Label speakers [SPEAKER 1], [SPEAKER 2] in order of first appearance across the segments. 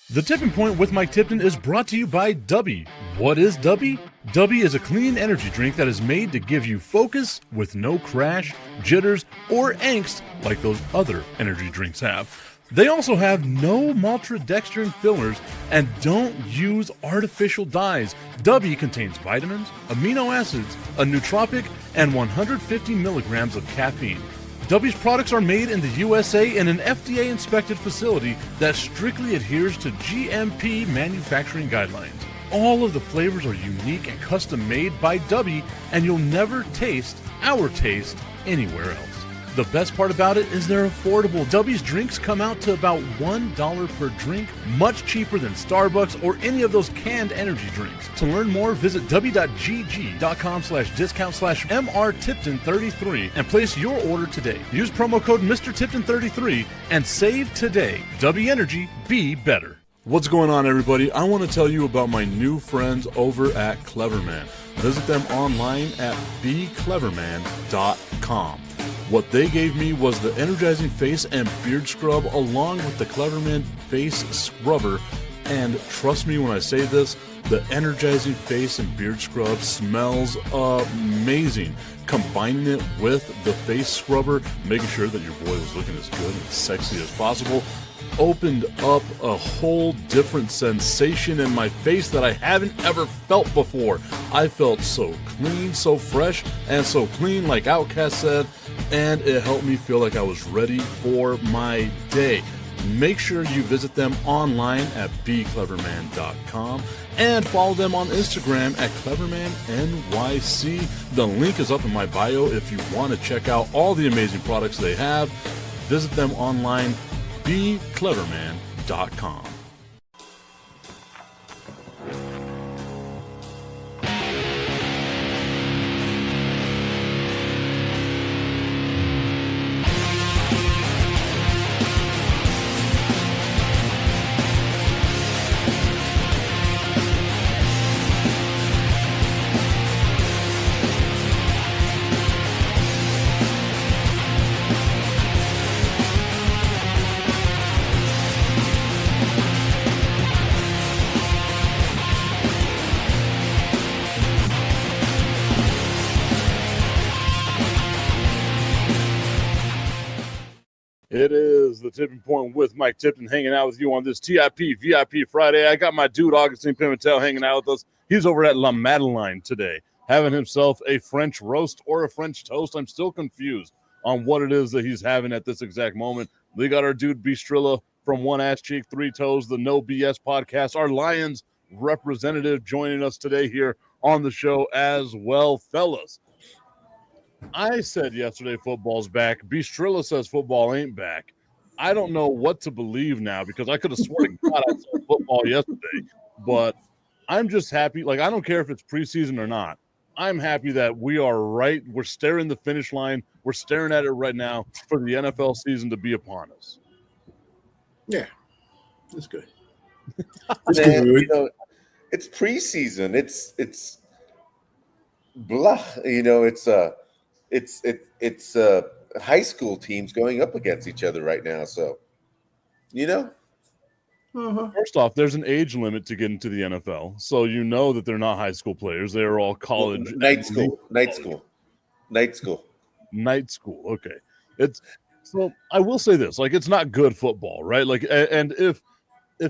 [SPEAKER 1] The Tipping Point with Mike Tipton is brought to you by Dubby. What is Dubby? Dubby is a clean energy drink that is made to give you focus with no crash, jitters, or angst like those other energy drinks have. They also have no maltodextrin fillers and don't use artificial dyes. Dubby contains vitamins, amino acids, a nootropic, and 150 milligrams of caffeine. Dubby's products are made in the USA in an FDA-inspected facility that strictly adheres to GMP manufacturing guidelines. All of the flavors are unique and custom-made by Dubby, and you'll never taste our taste anywhere else. The best part about it is they're affordable. Dubby's drinks come out to about $1 per drink, much cheaper than Starbucks or any of those canned energy drinks. To learn more, visit w.gg.com/discount/MRTipton33 and place your order today. Use promo code MrTipton33 and save today. Dubby Energy, be better. What's going on, everybody? I want to tell you about my new friends over at Cleverman. Visit them online at becleverman.com. What they gave me was the energizing face and beard scrub along with the Cleverman face scrubber. And trust me when I say this, the energizing face and beard scrub smells amazing. Combining it with the face scrubber, making sure that your boy was looking as good and sexy as possible, opened up a whole different sensation in my face that I haven't ever felt before. I felt so clean, so fresh, and so clean, like Outcast said, and it helped me feel like I was ready for my day. Make sure you visit them online at becleverman.com and follow them on Instagram at clevermannyc. The link is up in my bio if you want to check out all the amazing products they have. Visit them online, becleverman.com. It is the Tipping Point with Mike Tipton, hanging out with you on this TIP VIP Friday. I got my dude Agustine Pimentel hanging out with us. He's over at La Madeleine today, having himself a French roast or a French toast. I'm still confused on what it is that he's having at this exact moment. We got our dude Trilla from One Ass Cheek, Three Toes, the No BS podcast. Our Lions representative joining us today here on the show as well, fellas. I said yesterday football's back. Trilla says football ain't back. I don't know what to believe now because I could have sworn to God I saw football yesterday. But I'm just happy. Like, I don't care if it's preseason or not. I'm happy that we are right. We're staring the finish line. We're staring at it right now for the NFL season to be upon us.
[SPEAKER 2] Yeah, that's good.
[SPEAKER 3] It's good. You know, it's preseason. It's blah. You know, it's high school teams going up against each other right now. So, you know.
[SPEAKER 1] First off, there's an age limit to get into the NFL, so you know that they're not high school players. They're all college.
[SPEAKER 3] Night school.
[SPEAKER 1] Okay. So I will say this, like, it's not good football, right? Like, and if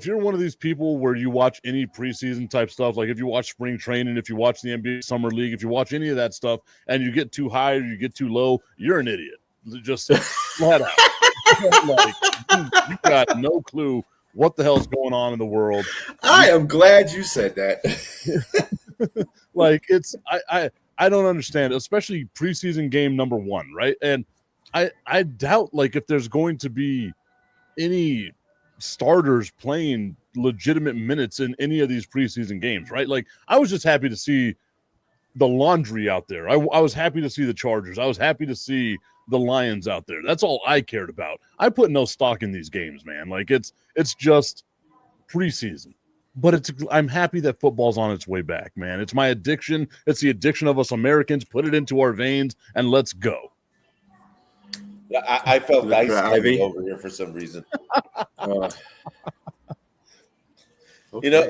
[SPEAKER 1] you're one of these people where you watch any preseason type stuff, like if you watch spring training, if you watch the NBA Summer League, if you watch any of that stuff and you get too high or you get too low, you're an idiot. Just flat out. Like, you got no clue what the hell's going on in the world.
[SPEAKER 2] I am glad you said that.
[SPEAKER 1] Like, it's I don't understand, especially preseason game number 1, right? And I doubt, like, if there's going to be any starters playing legitimate minutes in any of these preseason games, right? Like, I was just happy to see the laundry out there. I was happy to see the Chargers. I was happy to see the Lions out there. That's all I cared about. I put no stock in these games, man. Like, it's just preseason. But I'm happy that football's on its way back, man. It's my addiction. It's the addiction of us Americans. Put it into our veins and let's go.
[SPEAKER 3] I felt ice coming over here for some reason. You know,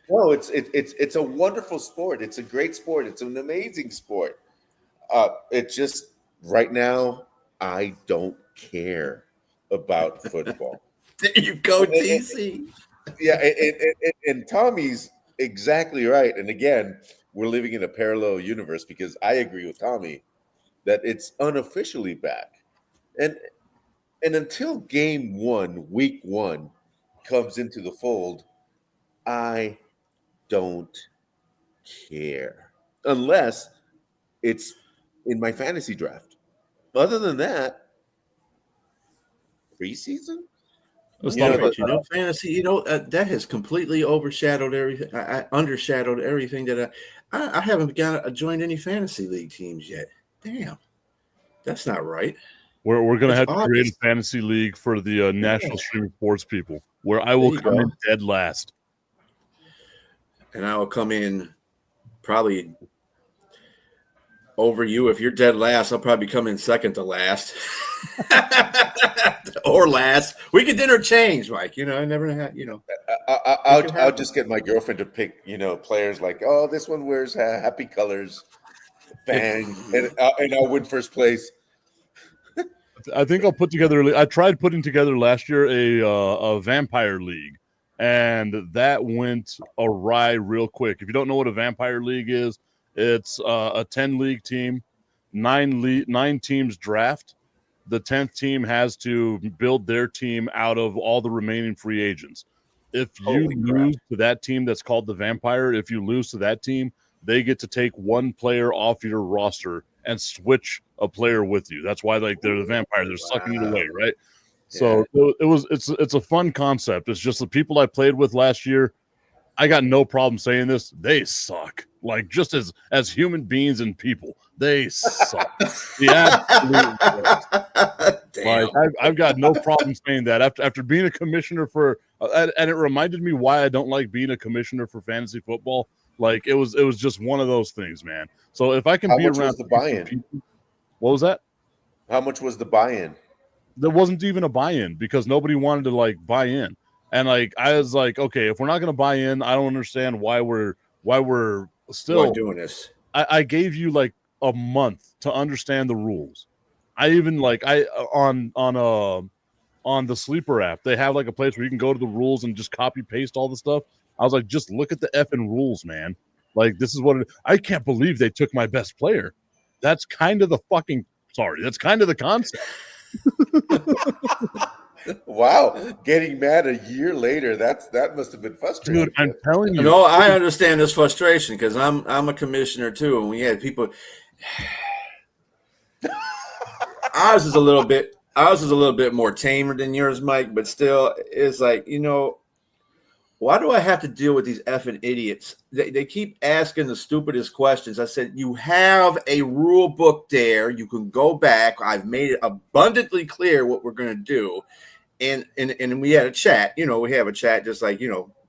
[SPEAKER 3] no, it's a wonderful sport. It's a great sport. It's an amazing sport. It just right now, I don't care about football.
[SPEAKER 2] There you go,
[SPEAKER 3] And- and-
[SPEAKER 2] TC.
[SPEAKER 3] yeah, and Tommy's exactly right. And again, we're living in a parallel universe because I agree with Tommy that it's unofficially back. And until game one, week one, comes into the fold, I don't care unless it's in my fantasy draft. Other than that, preseason.
[SPEAKER 1] Let's
[SPEAKER 3] You
[SPEAKER 1] talk
[SPEAKER 3] know,
[SPEAKER 1] about
[SPEAKER 2] Fantasy, that has completely overshadowed everything. I undershadowed everything that I haven't joined any fantasy league teams yet. Damn, that's not right.
[SPEAKER 1] We're gonna
[SPEAKER 2] It's
[SPEAKER 1] have to create a
[SPEAKER 2] August.
[SPEAKER 1] fantasy league for the national streaming sports people, where I
[SPEAKER 2] There
[SPEAKER 1] will
[SPEAKER 2] you
[SPEAKER 1] come in
[SPEAKER 2] go.
[SPEAKER 1] dead last.
[SPEAKER 2] And I will come in probably over you. If you're dead last, I'll probably come in second to last. Or last. We could interchange, Mike. I never had,
[SPEAKER 3] I'll just get my girlfriend to pick, players like, oh, this one wears happy colors, bang, and I'll win first place.
[SPEAKER 1] I think I'll put together. I tried putting together last year a vampire league, and that went awry real quick. If you don't know what a vampire league is, it's a 10 league team, nine teams draft. The 10th team has to build their team out of all the remaining free agents. If you
[SPEAKER 2] Holy crap.
[SPEAKER 1] lose to that team that's called the vampire, if you lose to that team, they get to take one player off your roster and switch a player with you. That's why they're the vampire. They're sucking it away, right? So it's a fun concept. It's just the people I played with last year. I got no problem saying this. They suck. Like just as human beings and people, they suck. Yeah, like I've got no problem saying that. After being a commissioner for, and it reminded me why I don't like being a commissioner for fantasy football. Like it was just one of those things, man. So if I can
[SPEAKER 3] How
[SPEAKER 1] be
[SPEAKER 3] much
[SPEAKER 1] around
[SPEAKER 3] was the buy-in?
[SPEAKER 1] people, what was that?
[SPEAKER 3] How much was the buy-in?
[SPEAKER 1] There wasn't even a buy-in because nobody wanted to like buy in. And like I was like, okay, if we're not going to buy in, I don't understand why we're still
[SPEAKER 2] doing this.
[SPEAKER 1] I gave you like a month to understand the rules. I even like on the sleeper app, they have like a place where you can go to the rules and just copy paste all the stuff. I was like, just look at the effing rules, man. Like this is what I can't believe they took my best player. That's kind of the that's kind of the concept.
[SPEAKER 3] Wow, getting mad a year later, that must have been frustrating.
[SPEAKER 1] Dude, I'm telling you.
[SPEAKER 2] No, I understand this frustration because I'm a commissioner too, and we had people. Ours is a little bit more tamer than yours, Mike, but still, it's like why do I have to deal with these effing idiots? They keep asking the stupidest questions. I said, you have a rule book there. You can go back. I've made it abundantly clear what we're going to do. And we had a chat. We have a chat just like,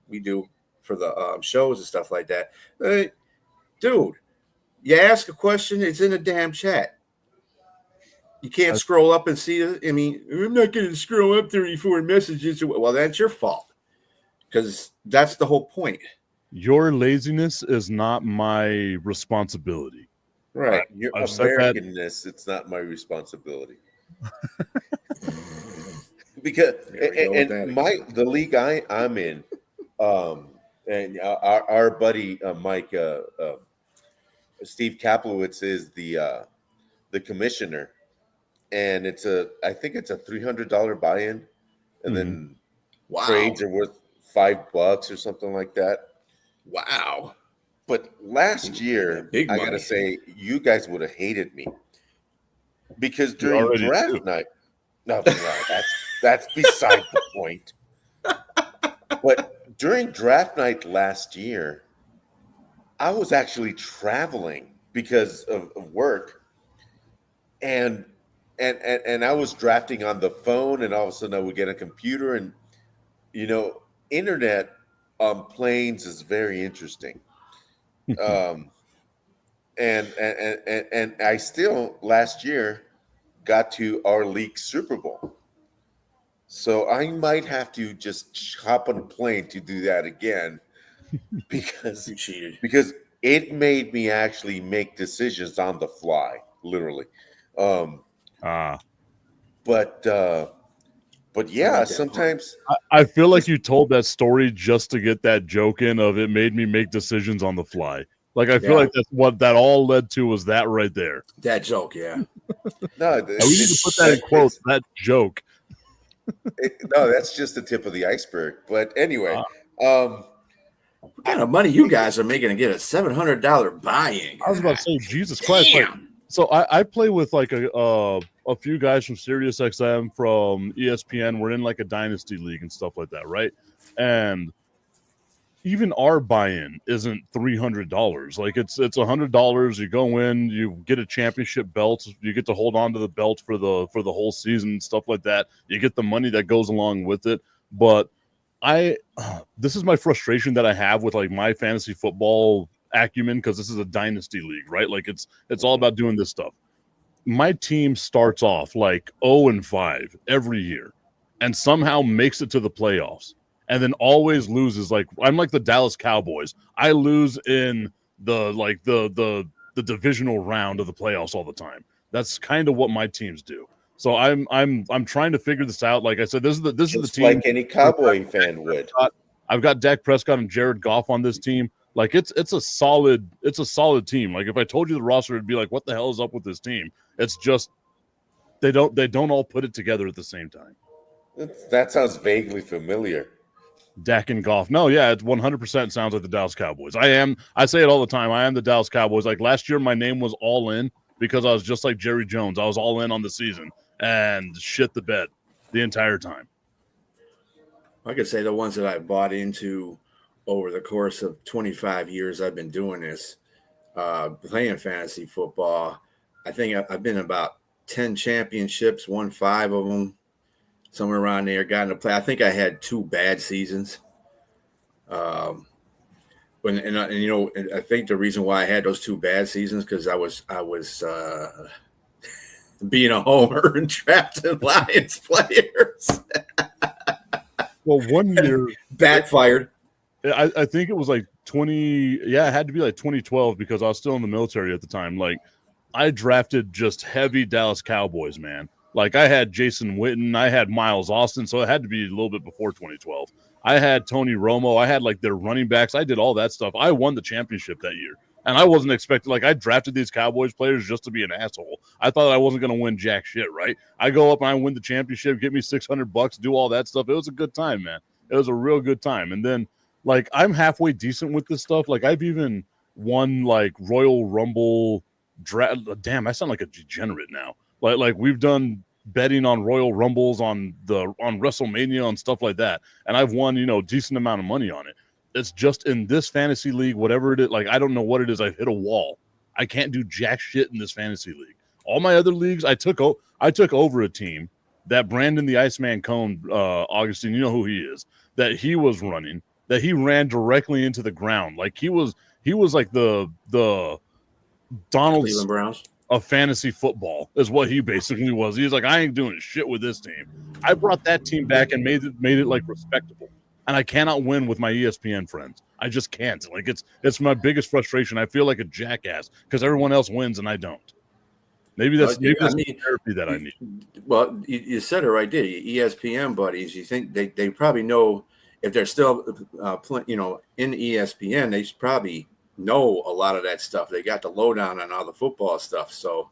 [SPEAKER 2] we do for the shows and stuff like that. Dude, you ask a question, it's in a damn chat. You can't scroll up and see it. I mean, I'm not going to scroll up 34 messages. Well, that's your fault. Because that's the whole point.
[SPEAKER 1] Your laziness is not my responsibility.
[SPEAKER 3] Right. Your
[SPEAKER 1] I've said that.
[SPEAKER 3] Americanness, it's not my responsibility. Because the league I'm in, and our buddy Mike Steve Kaplowitz is the commissioner, and I think it's a $300 buy-in, and then trades are worth $5 or something like that.
[SPEAKER 2] Wow.
[SPEAKER 3] But last year,
[SPEAKER 2] Big
[SPEAKER 3] I
[SPEAKER 2] money.
[SPEAKER 3] gotta say, you guys would have hated me because during draft night, no, that's beside the point. But during draft night last year, I was actually traveling because of work, and I was drafting on the phone, and all of a sudden I would get a computer, and internet on planes is very interesting. And I still last year got to our league Super Bowl. So I might have to just hop on a plane to do that again because
[SPEAKER 2] You cheated.
[SPEAKER 3] because it made me actually make decisions on the fly, literally. Um,
[SPEAKER 1] Ah.
[SPEAKER 3] but
[SPEAKER 2] I
[SPEAKER 3] yeah,
[SPEAKER 2] like that part.
[SPEAKER 3] sometimes
[SPEAKER 1] I feel like
[SPEAKER 3] just
[SPEAKER 1] you told that story just to get that joke in of it made me make decisions on the fly. Like I feel
[SPEAKER 2] Yeah,
[SPEAKER 1] like that's what that all led to was that right there.
[SPEAKER 2] that joke. Yeah.
[SPEAKER 3] no,
[SPEAKER 1] And we need to put that in quotes. That joke.
[SPEAKER 3] no, that's just the tip of the iceberg. But anyway,
[SPEAKER 1] Uh,
[SPEAKER 3] um,
[SPEAKER 2] What kind of money you guys are making to get a $700 buy-in?
[SPEAKER 1] I was about to
[SPEAKER 2] God
[SPEAKER 1] say, Jesus Christ! Like,
[SPEAKER 2] damn.
[SPEAKER 1] so I play with like a few guys from Sirius XM from ESPN. We're in like a dynasty league and stuff like that, right? And even our buy-in isn't $300. Like it's $100. You go in, you get a championship belt, you get to hold on to the belt for the whole season and stuff like that. You get the money that goes along with it. But this is my frustration that I have with like my fantasy football acumen because this is a dynasty league, right? Like it's all about doing this stuff. My team starts off like 0-5 every year and somehow makes it to the playoffs and then always loses. Like I'm like the Dallas Cowboys. I lose in the divisional round of the playoffs all the time. That's kind of what my teams do. So I'm trying to figure this out. Like I said, this is the
[SPEAKER 3] just
[SPEAKER 1] team.
[SPEAKER 3] like any Cowboy fan would.
[SPEAKER 1] I've got Dak Prescott and Jared Goff on this team. Like it's a solid team. Like if I told you the roster, it'd be like, what the hell is up with this team? It's just they don't all put it together at the same time.
[SPEAKER 3] That sounds vaguely familiar.
[SPEAKER 1] Dak and Goff. No, yeah, it 100% sounds like the Dallas Cowboys. I say it all the time. I am the Dallas Cowboys. Like last year, my name was all in because I was just like Jerry Jones. I was all in on the season and shit the bed the entire time.
[SPEAKER 2] I could say the ones that I bought into over the course of 25 years I've been doing this, playing fantasy football. I think I've been about 10 championships, won 5 of them, somewhere around there. Got into play. I think I had 2 bad seasons. And you know, I think the reason why I had those 2 bad seasons because I was being a homer and trapped in Lions players.
[SPEAKER 1] Well, one year
[SPEAKER 2] backfired.
[SPEAKER 1] I think it was like 20. Yeah, it had to be like 2012 because I was still in the military at the time. Like I drafted just heavy Dallas Cowboys, man. Like I had Jason Witten, I had Miles Austin, so it had to be a little bit before 2012. I had Tony Romo, I had like their running backs, I did all that stuff. I won the championship that year. And I wasn't expecting, like, I drafted these Cowboys players just to be an asshole. I thought I wasn't going to win jack shit, right? I go up and I win the championship, get me $600, do all that stuff. It was a good time, man. It was a real good time. And then, like, I'm halfway decent with this stuff. Like, I've even won, like, Royal Rumble draft. Damn, I sound like a degenerate now. Like we've done betting on Royal Rumbles on WrestleMania and stuff like that. And I've won, decent amount of money on it. It's just in this fantasy league, whatever it is, like, I don't know what it is. I've hit a wall. I can't do jack shit in this fantasy league. All my other leagues, I took over a team that Brandon the Iceman Cone, Agustine, you know who he is, that he was running, that he ran directly into the ground. Like he was like the Donald
[SPEAKER 2] Cleveland Browns
[SPEAKER 1] of fantasy football is what he basically was. He's like, I ain't doing shit with this team. I brought that team back and made it like respectable. And I cannot win with my ESPN friends. I just can't. Like it's my biggest frustration. I feel like a jackass because everyone else wins and I don't. Maybe that's the therapy that I need.
[SPEAKER 2] Well, you said it right there. Your ESPN buddies. You think they probably know if they're still in ESPN, they probably know a lot of that stuff. They got the lowdown on all the football stuff, so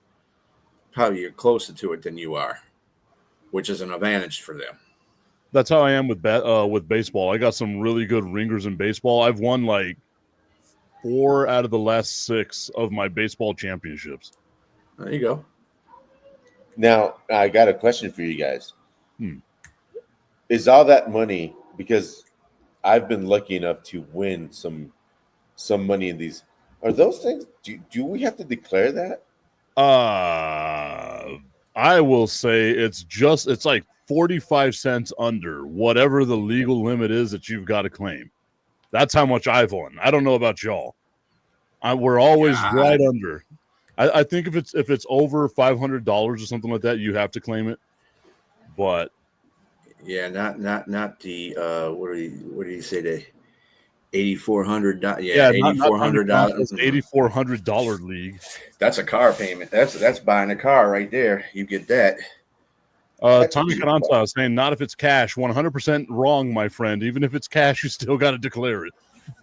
[SPEAKER 2] probably you're closer to it than you are, which is an advantage for them.
[SPEAKER 1] That's how I am with baseball. I got some really good ringers in baseball. I've won like 4 out of the last 6 of my baseball championships.
[SPEAKER 2] There you go.
[SPEAKER 3] Now, I got a question for you guys. Is all that money, because I've been lucky enough to win some money in these, are those things, do we have to declare that?
[SPEAKER 1] I will say it's like 45 cents under whatever the legal limit is that you've got to claim. That's how much I've won. I don't know about y'all. We're always right under. I think if it's over $500 or something like that, you have to claim it. But
[SPEAKER 2] Yeah, not the what do you say, the $8,400? Yeah,
[SPEAKER 1] Yeah, not Tommy
[SPEAKER 2] $8,400.
[SPEAKER 1] Console's $8,400 league.
[SPEAKER 2] That's a car payment. That's buying a car right there. You get that.
[SPEAKER 3] That's a
[SPEAKER 1] Tommy
[SPEAKER 3] cheap
[SPEAKER 1] Carranza
[SPEAKER 3] car.
[SPEAKER 1] is saying not if it's cash. 100% wrong, my friend. Even if it's cash, you still got to declare it.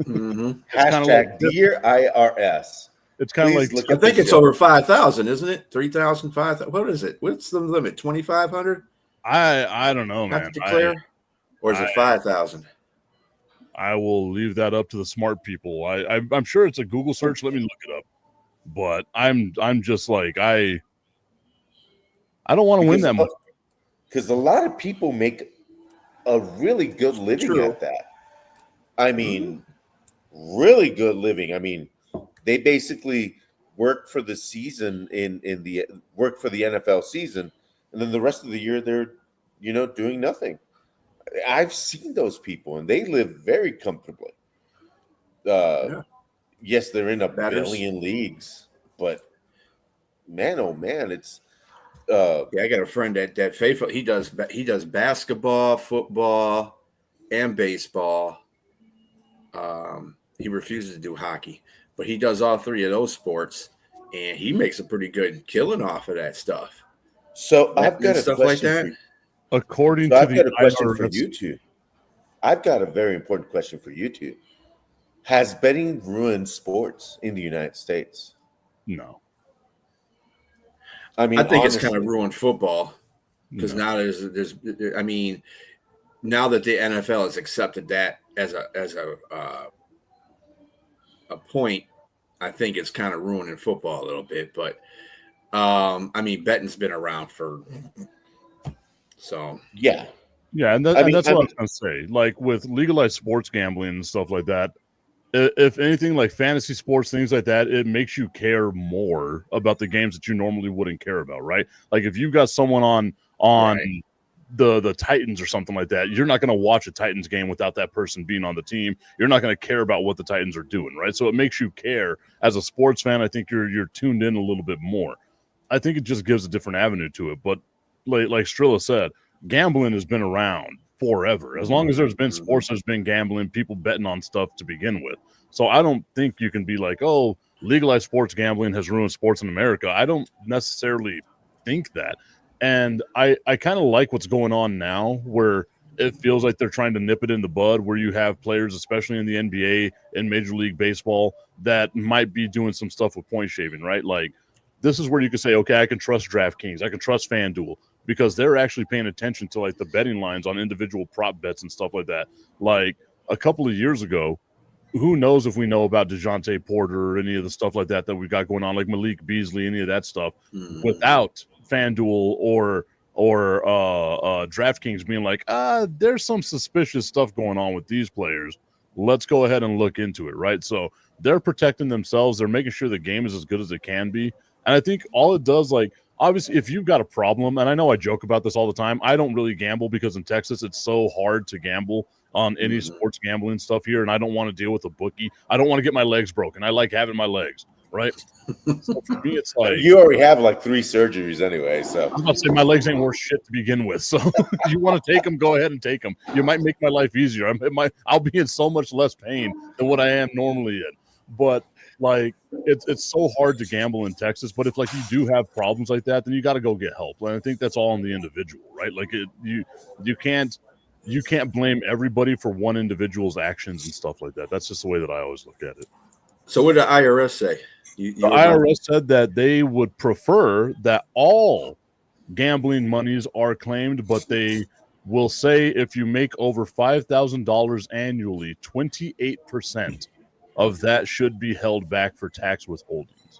[SPEAKER 2] Mm-hmm.
[SPEAKER 1] It's kind of like
[SPEAKER 3] Hashtag Dear IRS.
[SPEAKER 1] it's kind of like
[SPEAKER 3] Please look
[SPEAKER 2] I
[SPEAKER 3] at
[SPEAKER 2] think
[SPEAKER 3] the
[SPEAKER 2] it's
[SPEAKER 3] show.
[SPEAKER 2] over 5,000, isn't it? 3,000, 5,000. What is it? What's the limit? 2,500?
[SPEAKER 1] I don't know,
[SPEAKER 2] Have
[SPEAKER 1] man.
[SPEAKER 2] to declare, or is
[SPEAKER 1] I
[SPEAKER 2] it 5,000?
[SPEAKER 1] I will leave that up to the smart people. I'm sure it's a Google search. Let me look it up. But I'm just like I don't want to win that much.
[SPEAKER 3] Because a lot of people make a really good living
[SPEAKER 2] True.
[SPEAKER 3] at that. I mean, really good living. I mean, they basically work for the season in the work for the NFL season, and then the rest of the year they're doing nothing. I've seen those people, and they live very comfortably.
[SPEAKER 2] Yeah.
[SPEAKER 3] Yes, they're in a
[SPEAKER 2] Batters.
[SPEAKER 3] billion leagues, but man, oh man, it's
[SPEAKER 2] Yeah, I got a friend that faithful. He does basketball, football, and baseball. He refuses to do hockey, but he does all three of those sports, and he makes a pretty good killing off of that stuff.
[SPEAKER 3] so I've
[SPEAKER 2] Betting and
[SPEAKER 3] got a
[SPEAKER 2] stuff like
[SPEAKER 3] question
[SPEAKER 2] that.
[SPEAKER 3] for you.
[SPEAKER 1] According
[SPEAKER 3] So
[SPEAKER 1] to
[SPEAKER 3] I've
[SPEAKER 1] the
[SPEAKER 3] got a question for
[SPEAKER 1] IRS,
[SPEAKER 3] you two. I've got a very important question for you two. Has betting ruined sports in the United States?
[SPEAKER 1] no,
[SPEAKER 3] I
[SPEAKER 2] I
[SPEAKER 3] mean,
[SPEAKER 2] think it's kind of
[SPEAKER 3] honestly,
[SPEAKER 2] ruined football because
[SPEAKER 1] no.
[SPEAKER 2] now there's I mean, now that the NFL has accepted that as a point, I think it's kind of ruining football a little bit. But I mean, betting's been around for so.
[SPEAKER 3] yeah.
[SPEAKER 1] Yeah, and
[SPEAKER 3] I mean,
[SPEAKER 1] that's what I was gonna say. Like with legalized sports gambling and stuff like that, if anything, like fantasy sports, things like that, it makes you care more about the games that you normally wouldn't care about, right? Like if you've got someone on
[SPEAKER 2] Right.
[SPEAKER 1] the Titans or something like that, you're not going to watch a Titans game without that person being on the team. You're not going to care about what the Titans are doing, right? So it makes you care as a sports fan. I think you're tuned in a little bit more. I think it just gives a different avenue to it. But like Strilla said, gambling has been around forever. As long as there's been sports, there's been gambling, people betting on stuff to begin with. So I don't think you can be like, oh, legalized sports gambling has ruined sports in America. I don't necessarily think that. And I kind of like what's going on now where it feels like they're trying to nip it in the bud, where you have players, especially in the NBA and Major League Baseball, that might be doing some stuff with point shaving, right? Like this is where you can say, okay, I can trust DraftKings, I can trust FanDuel, because they're actually paying attention to like the betting lines on individual prop bets and stuff like that. Like a couple of years ago, who knows if we know about DeJounte Porter or any of the stuff like that we got going on, like Malik Beasley, any of that stuff, without FanDuel or DraftKings being like, there's some suspicious stuff going on with these players. Let's go ahead and look into it, right? So they're protecting themselves. They're making sure the game is as good as it can be. And I think all it does, like, obviously, if you've got a problem, and I know I joke about this all the time, I don't really gamble because in Texas, it's so hard to gamble on any sports gambling stuff here, and I don't want to deal with a bookie. I don't want to get my legs broken. I like having my legs, right? So for me, it's like
[SPEAKER 3] You already have like 3 surgeries anyway, so
[SPEAKER 1] I'm about to say my legs ain't worth shit to begin with. So you want to take them, go ahead and take them. You might make my life easier. I'll be in so much less pain than what I am normally in. But like it's so hard to gamble in Texas. But if like you do have problems like that, then you got to go get help. And I think that's all on the individual, right? Like you can't blame everybody for one individual's actions and stuff like that. That's just the way that I always look at it.
[SPEAKER 2] So what did the IRS say?
[SPEAKER 1] The IRS said that they would prefer that all gambling monies are claimed, but they will say if you make over $5,000 annually, 28% of that should be held back for tax withholdings.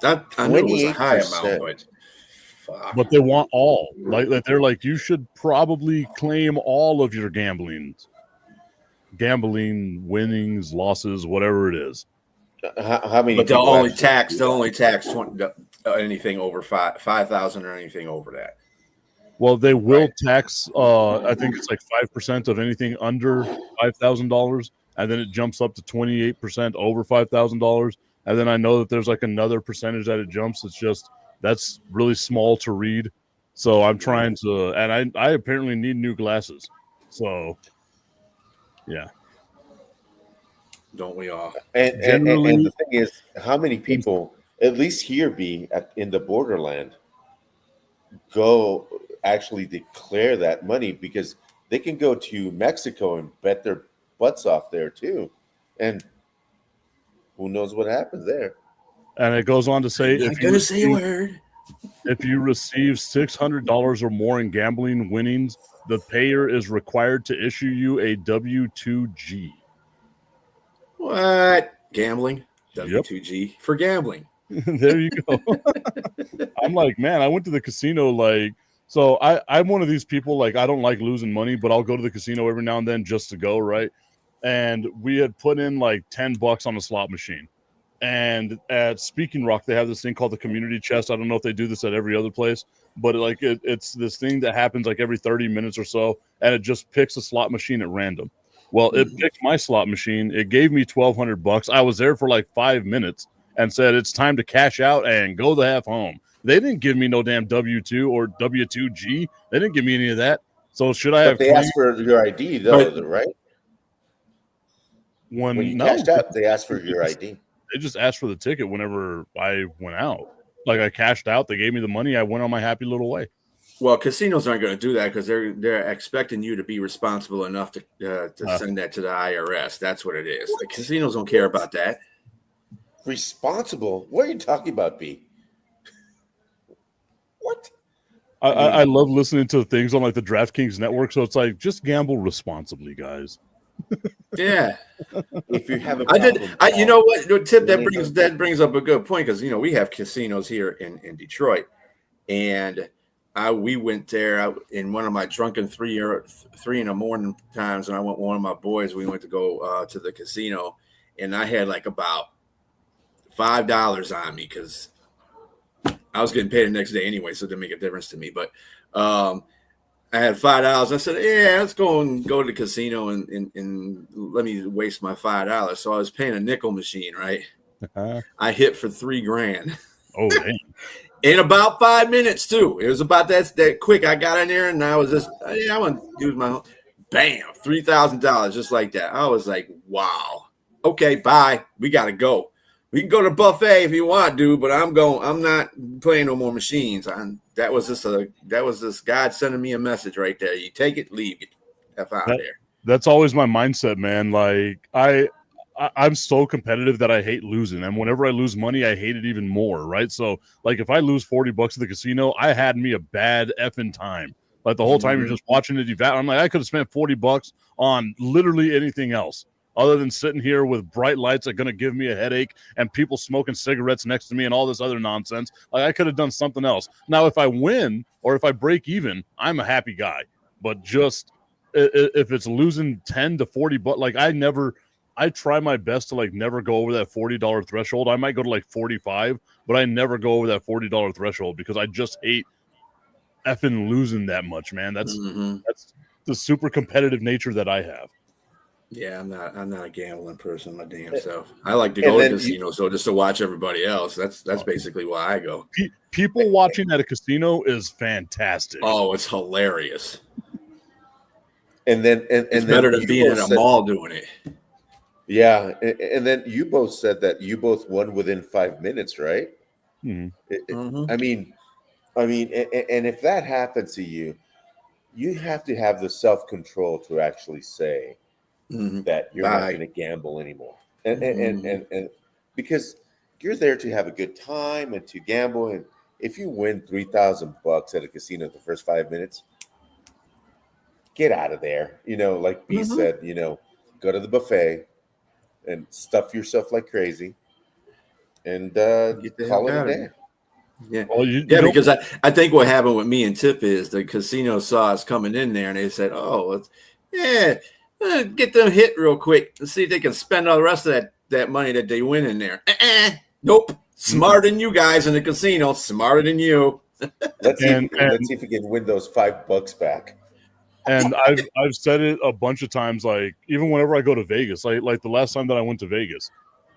[SPEAKER 2] I knew it was a high
[SPEAKER 3] 28%.
[SPEAKER 2] amount, but fuck.
[SPEAKER 1] But they want all. Like they're like, you should probably claim all of your gambling winnings, losses, whatever it is.
[SPEAKER 3] How many?
[SPEAKER 2] But they'll
[SPEAKER 3] people
[SPEAKER 2] only
[SPEAKER 3] actually
[SPEAKER 2] tax 20, anything over 5,000 or anything over that.
[SPEAKER 1] Well, they will tax. I think it's like 5% of anything under $5,000, and then it jumps up to 28% over $5,000. And then I know that there's like another percentage that it jumps. It's just that's really small to read. So I'm trying to, and I apparently need new glasses. So, yeah.
[SPEAKER 2] Don't we all?
[SPEAKER 3] And
[SPEAKER 1] Generally,
[SPEAKER 3] the thing is, how many people, at least here, in the borderland, go actually declare that money because they can go to Mexico and bet their butts off there too, and who knows what happens there.
[SPEAKER 1] and it goes on to say,
[SPEAKER 2] I'm not gonna say a word.
[SPEAKER 1] if you receive $600 or more in gambling winnings, the payer is required to issue you a W-2G.
[SPEAKER 2] What? Gambling?
[SPEAKER 1] Yep.
[SPEAKER 2] W-2G for gambling.
[SPEAKER 1] There you go. I'm like, man, I went to the casino so I'm one of these people, like, I don't like losing money, but I'll go to the casino every now and then just to go, right? And we had put in like $10 on a slot machine. And at Speaking Rock, they have this thing called the community chest. I don't know if they do this at every other place, but it's this thing that happens like every 30 minutes or so, and it just picks a slot machine at random. Well, it picked my slot machine. It gave me $1,200. I was there for like 5 minutes and said, it's time to cash out and go the half home. They didn't give me no damn W-2 or W-2G. They didn't give me any of that. So should I have?
[SPEAKER 3] They asked for your ID, though, right? When you cashed out, they asked for your ID.
[SPEAKER 1] They just asked for the ticket whenever I went out. Like, I cashed out, they gave me the money, I went on my happy little way.
[SPEAKER 2] Well, casinos aren't going to do that because they're expecting you to be responsible enough to send that to the IRS. That's what it is. The casinos don't care about that.
[SPEAKER 3] Responsible? What are you talking about, B? What?
[SPEAKER 1] I love listening to things on like the DraftKings network. So it's like, just gamble responsibly, guys.
[SPEAKER 2] Yeah.
[SPEAKER 3] If you have a
[SPEAKER 2] problem, you know what, Tip, that brings up a good point because we have casinos here in Detroit, and we went there in one of my drunken 3 in the morning times, and I went with one of my boys. We went to go to the casino, and I had like about $5 on me because I was getting paid the next day anyway, so it didn't make a difference to me. But I had $5. I said, yeah, let's go to the casino and let me waste my $5. So I was paying a nickel machine, right? I hit for $3,000.
[SPEAKER 1] Oh, dang.
[SPEAKER 2] In about 5 minutes, too. It was about that quick. I got in there and I was just, I want to use my, bam, $3,000 just like that. I was like, wow. Okay, bye. We got to go. We can go to the buffet if you want, dude, but I'm not playing no more machines. That was just God sending me a message right there. You take it, leave it. F out of there.
[SPEAKER 1] That's always my mindset, man. Like I'm so competitive that I hate losing, and whenever I lose money, I hate it even more. Right? So, like, if I lose $40 at the casino, I had me a bad effing time. Like the whole time you're just watching it evaporate. I'm like, I could have spent $40 on literally anything else other than sitting here with bright lights that are going to give me a headache and people smoking cigarettes next to me and all this other nonsense. Like, I could have done something else. Now, if I win or if I break even, I'm a happy guy. But just if it's losing 10 to 40 bucks, like, I try my best to like never go over that $40 threshold. I might go to like 45, but I never go over that $40 threshold because I just hate effing losing that much, man. That's the super competitive nature that I have.
[SPEAKER 2] Yeah, I'm not a gambling person my damn self. I like to go to casinos so just to watch everybody else. That's basically why I go.
[SPEAKER 1] People watching at a casino is fantastic.
[SPEAKER 2] Oh, it's hilarious.
[SPEAKER 3] And
[SPEAKER 2] it's better than being in a mall doing it.
[SPEAKER 3] Yeah, and then you both said that you both won within 5 minutes, right? I mean, and if that happens to you, you have to have the self-control to actually say that you're not going to gamble anymore, and because you're there to have a good time and to gamble, and if you win $3,000 at a casino the first 5 minutes, get out of there. Like B said, go to the buffet and stuff yourself like crazy, and call it a day.
[SPEAKER 2] Yeah, well, because I think what happened with me and Tip is the casino saw us coming in there and they said, "Oh, get them hit real quick and see if they can spend all the rest of that money that they win in there." Nope, smarter than you guys in the casino, smarter than you.
[SPEAKER 3] Let's see if we can win those $5 back.
[SPEAKER 1] And I've said it a bunch of times, like even whenever I go to Vegas, like the last time that I went to Vegas,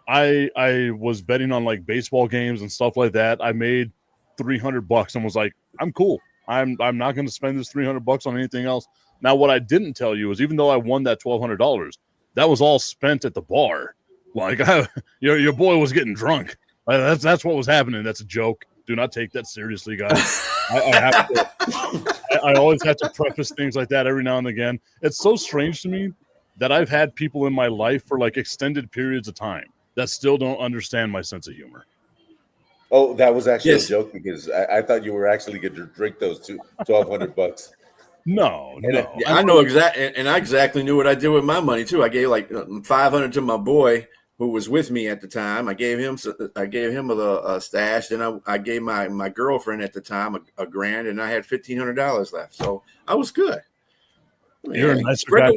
[SPEAKER 1] I was betting on like baseball games and stuff like that. I made $300 and was like, I'm cool. I'm not going to spend this $300 on anything else. Now, what I didn't tell you is, even though I won that $1,200, that was all spent at the bar. Like, your boy was getting drunk. That's what was happening. That's a joke. Do not take that seriously, guys. I always have to preface things like that every now and again. It's so strange to me that I've had people in my life for like extended periods of time that still don't understand my sense of humor.
[SPEAKER 3] Oh, that was actually a joke, because I thought you were actually going to drink those $1,200.
[SPEAKER 1] No.
[SPEAKER 2] I know exactly, and I exactly knew what I did with my money too. I gave like $500 to my boy who was with me at the time. I gave him a stash. Then I gave my girlfriend at the time a $1,000, and I had $1,500 left. So I was good.
[SPEAKER 1] You're a nice guy.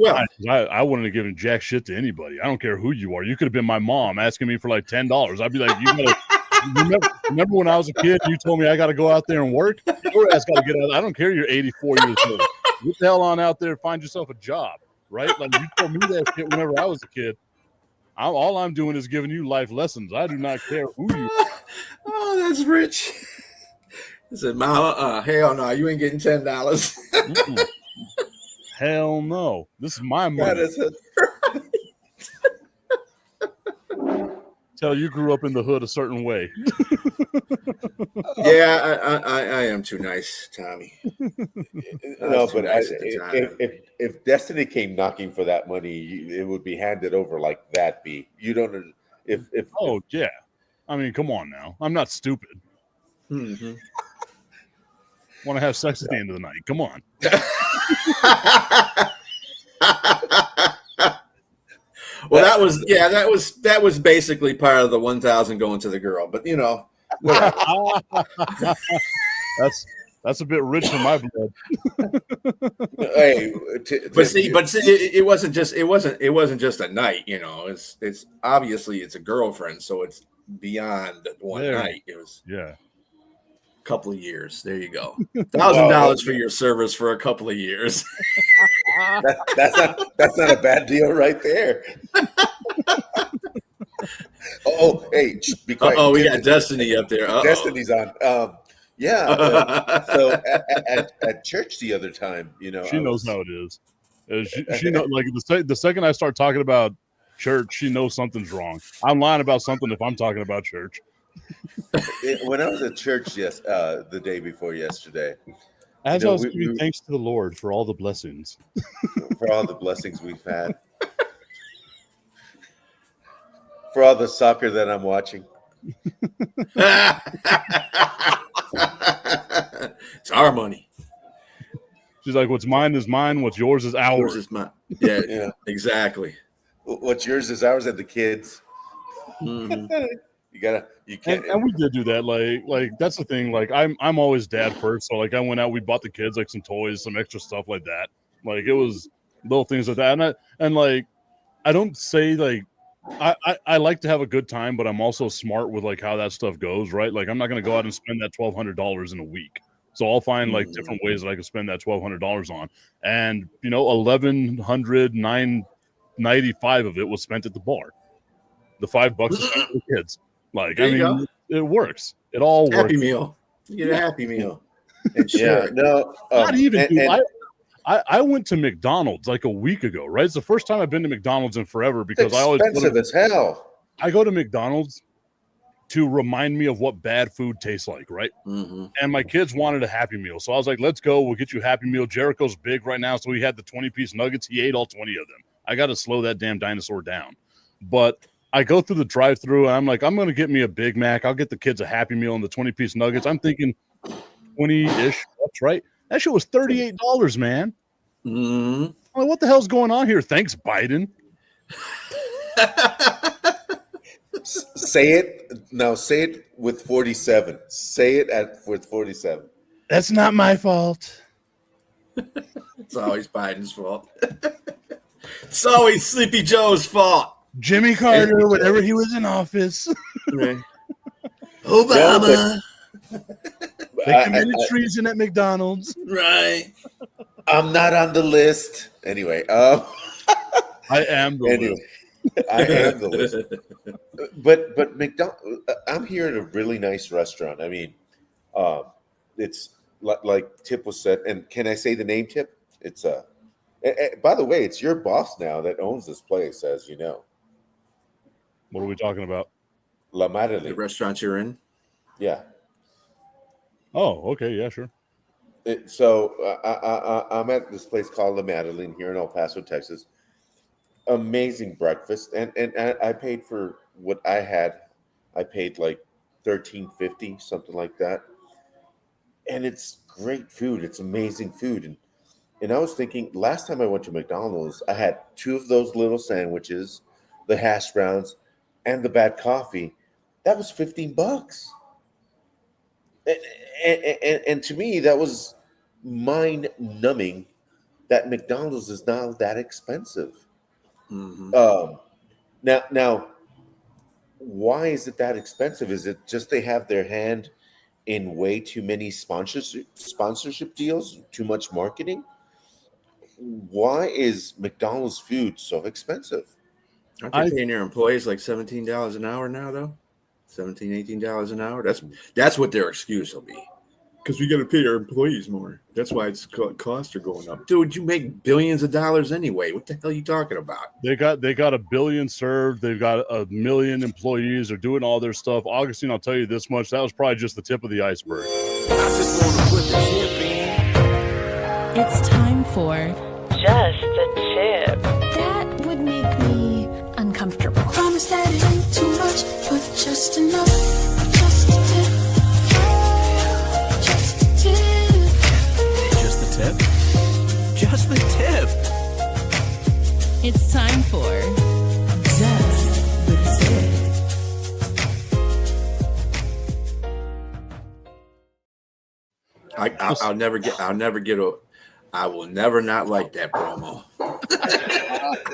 [SPEAKER 1] I wouldn't have given jack shit to anybody. I don't care who you are. You could have been my mom asking me for like $10. I'd be like, remember when I was a kid, you told me I got to go out there and work? Your ass got to get out. I don't care. You're 84 years old. Get the hell on out there and find yourself a job, right? Like, you told me that shit whenever I was a kid. All I'm doing is giving you life lessons. I do not care who you are.
[SPEAKER 2] Oh, that's rich. I said, Mama, hell no, you ain't getting $10.
[SPEAKER 1] Hell no. This is my money. Tell you grew up in the hood a certain way.
[SPEAKER 2] Yeah, I am too nice, Tommy.
[SPEAKER 3] No, but if Destiny came knocking for that money, it would be handed over like that. You don't
[SPEAKER 1] yeah. I mean, come on now. I'm not stupid.
[SPEAKER 2] Mm-hmm.
[SPEAKER 1] Want to have sex at the end of the night? Come on.
[SPEAKER 2] Well, that was basically part of the 1,000 going to the girl, but you know,
[SPEAKER 1] that's a bit rich for my blood.
[SPEAKER 2] Hey, but it wasn't just a night, you know. It's obviously it's a girlfriend, so it's beyond one night. It was a couple of years. There you go. $1,000 for your service for a couple of years.
[SPEAKER 3] That's not a bad deal right there. Hey, be quiet.
[SPEAKER 2] Oh, we got Destiny up there.
[SPEAKER 3] Destiny's on. So at church the other time, you know,
[SPEAKER 1] she knows how it is. She knows, like the second I start talking about church, she knows something's wrong. I'm lying about something if I'm talking about church.
[SPEAKER 3] When I was at church, the day before yesterday,
[SPEAKER 1] as I was giving thanks to the Lord for all the blessings,
[SPEAKER 3] we've had, for all the soccer that I'm watching.
[SPEAKER 2] It's our money.
[SPEAKER 1] She's like, what's mine is mine, what's yours is ours.
[SPEAKER 2] Yours is mine. Yeah, exactly.
[SPEAKER 3] What's yours is ours, and the kids.
[SPEAKER 2] Mm-hmm.
[SPEAKER 3] You can't.
[SPEAKER 1] And we did do that. Like that's the thing. Like I'm always dad first. So like I went out, we bought the kids like some toys, some extra stuff like that. Like it was little things like that. And I don't say like I like to have a good time, but I'm also smart with like how that stuff goes, right? Like I'm not gonna go out and spend that $1,200 in a week. So I'll find like different ways that I can spend that $1,200 on. And you know, $1,195 of it was spent at the bar. The $5 is spent for the kids. Like there I mean, it works. It all works.
[SPEAKER 2] Happy meal. You get a Happy Meal.
[SPEAKER 1] Not even. Dude, I went to McDonald's like a week ago. Right, it's the first time I've been to McDonald's in forever because I always
[SPEAKER 3] expensive as hell.
[SPEAKER 1] I go to McDonald's to remind me of what bad food tastes like, right?
[SPEAKER 2] Mm-hmm.
[SPEAKER 1] And my kids wanted a Happy Meal, so I was like, "Let's go. We'll get you a Happy Meal." Jericho's big right now, so he had the 20-piece nuggets. He ate all 20 of them. I got to slow that damn dinosaur down, but. I go through the drive-through and I'm like, I'm going to get me a Big Mac. I'll get the kids a Happy Meal and the 20-piece nuggets. I'm thinking 20-ish. That's right. That shit was $38, man.
[SPEAKER 2] Mm-hmm.
[SPEAKER 1] I'm like, what the hell's going on here? Thanks, Biden.
[SPEAKER 3] Say it. No, say it with 47. Say it with 47.
[SPEAKER 1] That's not my fault.
[SPEAKER 2] It's always Biden's fault. It's always Sleepy Joe's fault.
[SPEAKER 1] Jimmy Carter, whenever he was in office.
[SPEAKER 2] Right. Obama.
[SPEAKER 1] They committed treason at McDonald's.
[SPEAKER 2] Right.
[SPEAKER 3] I'm not on the list. Anyway.
[SPEAKER 1] I am the list.
[SPEAKER 3] I am the list. But McDonald's, I'm here at a really nice restaurant. I mean, it's like Tip was said, and can I say the name, Tip? It's by the way, it's your boss now that owns this place, as you know.
[SPEAKER 1] What are we talking about?
[SPEAKER 3] La
[SPEAKER 2] The
[SPEAKER 3] Madeline.
[SPEAKER 2] restaurant you're in.
[SPEAKER 3] Yeah.
[SPEAKER 1] Oh, okay, yeah, sure.
[SPEAKER 3] I'm at this place called La Madeline here in El Paso, Texas. Amazing breakfast, and I paid for what I had. I paid like $13.50, something like that, and it's great food. It's amazing food, and I was thinking last time I went to McDonald's, I had two of those little sandwiches, the hash browns, and the bad coffee. That was $15. And to me, that was mind numbing that McDonald's is not that expensive.
[SPEAKER 2] Mm-hmm.
[SPEAKER 3] Now, why is it that expensive? Is it just they have their hand in way too many sponsorship deals, too much marketing? Why is McDonald's food so expensive?
[SPEAKER 2] Aren't they paying their employees like $17 an hour now, though? $18 an hour. That's what their excuse will be. Because we got to pay our employees more. That's why it's costs are going up. Dude, you make billions of dollars anyway. What the hell are you talking about?
[SPEAKER 1] They got $1 billion served. They've got 1 million employees. They're doing all their stuff. Augustine, I'll tell you this much. That was probably just the tip of the iceberg.
[SPEAKER 2] I just want to put the tip in.
[SPEAKER 4] It's time for
[SPEAKER 5] Just a Tip.
[SPEAKER 4] That would make me uncomfortable.
[SPEAKER 6] Promise that it ain't too much, but just enough. Just a tip. Just a tip.
[SPEAKER 7] Just the tip? Just the tip.
[SPEAKER 4] It's time for Just the Tip.
[SPEAKER 2] I will never not like that promo.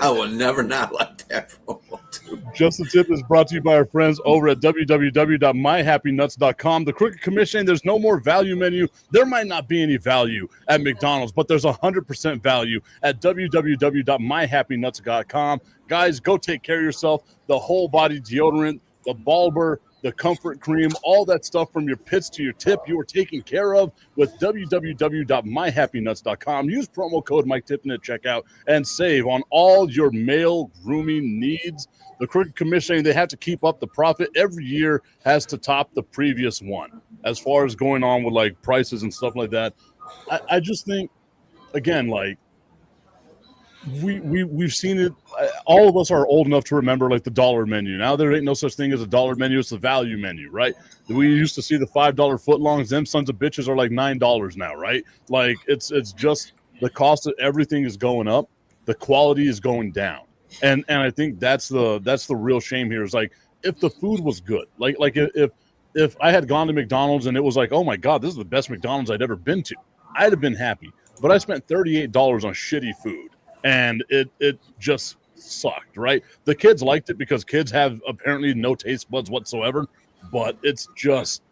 [SPEAKER 2] I will never not like that promo. Too.
[SPEAKER 1] Just the Tip is brought to you by our friends over at www.myhappynuts.com. The Crooked Commission, there's no more value menu. There might not be any value at McDonald's, but there's 100% value at www.myhappynuts.com. Guys, go take care of yourself. The whole body deodorant, the Balber, the comfort cream, all that stuff from your pits to your tip, you are taken care of with www.myhappynuts.com. Use promo code Mike Tipton at checkout and save on all your male grooming needs. The Crooked Commission, they have to keep up the profit. Every year has to top the previous one as far as going on with like prices and stuff like that. I just think, again, like, we've seen it. All of us are old enough to remember like the dollar menu. Now there ain't no such thing as a dollar menu. It's the value menu, right? We used to see the $5 footlongs. Them sons of bitches are like $9 now, right? Like it's just the cost of everything is going up. The quality is going down. And I think that's the real shame here is like if the food was good, like if I had gone to McDonald's and it was like, oh my God, this is the best McDonald's I'd ever been to, I'd have been happy. But I spent $38 on shitty food. And it just sucked, right? The kids liked it because kids have apparently no taste buds whatsoever. But it's just,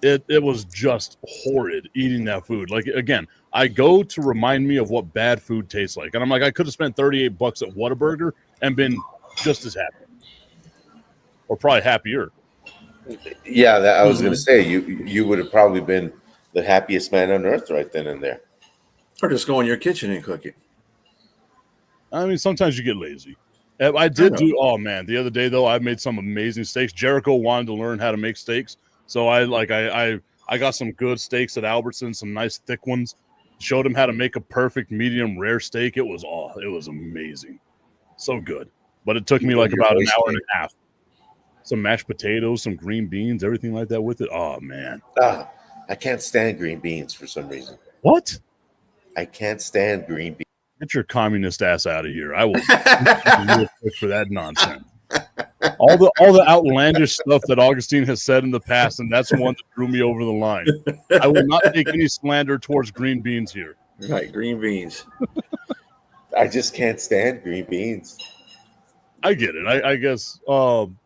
[SPEAKER 1] it was just horrid eating that food. Like, again, I go to remind me of what bad food tastes like. And I'm like, I could have spent $38 at Whataburger and been just as happy. Or probably happier.
[SPEAKER 3] Yeah, I was going to say, you would have probably been the happiest man on earth right then and there.
[SPEAKER 2] Or just go in your kitchen and cook it.
[SPEAKER 1] I mean, sometimes you get lazy. I did do. Oh man, the other day though, I made some amazing steaks. Jericho wanted to learn how to make steaks, so I got some good steaks at Albertsons, some nice thick ones. Showed him how to make a perfect medium rare steak. It was amazing, so good. But it took me like about an hour and a half. Some mashed potatoes, some green beans, everything like that with it. Oh man,
[SPEAKER 3] I can't stand green beans for some reason.
[SPEAKER 1] What?
[SPEAKER 3] I can't stand green beans.
[SPEAKER 1] Get your communist ass out of here! I will for that nonsense. All the outlandish stuff that Agustine has said in the past, and that's the one that drew me over the line. I will not take any slander towards green beans here.
[SPEAKER 2] Right, green beans.
[SPEAKER 3] I just can't stand green beans.
[SPEAKER 1] I get it. I guess. And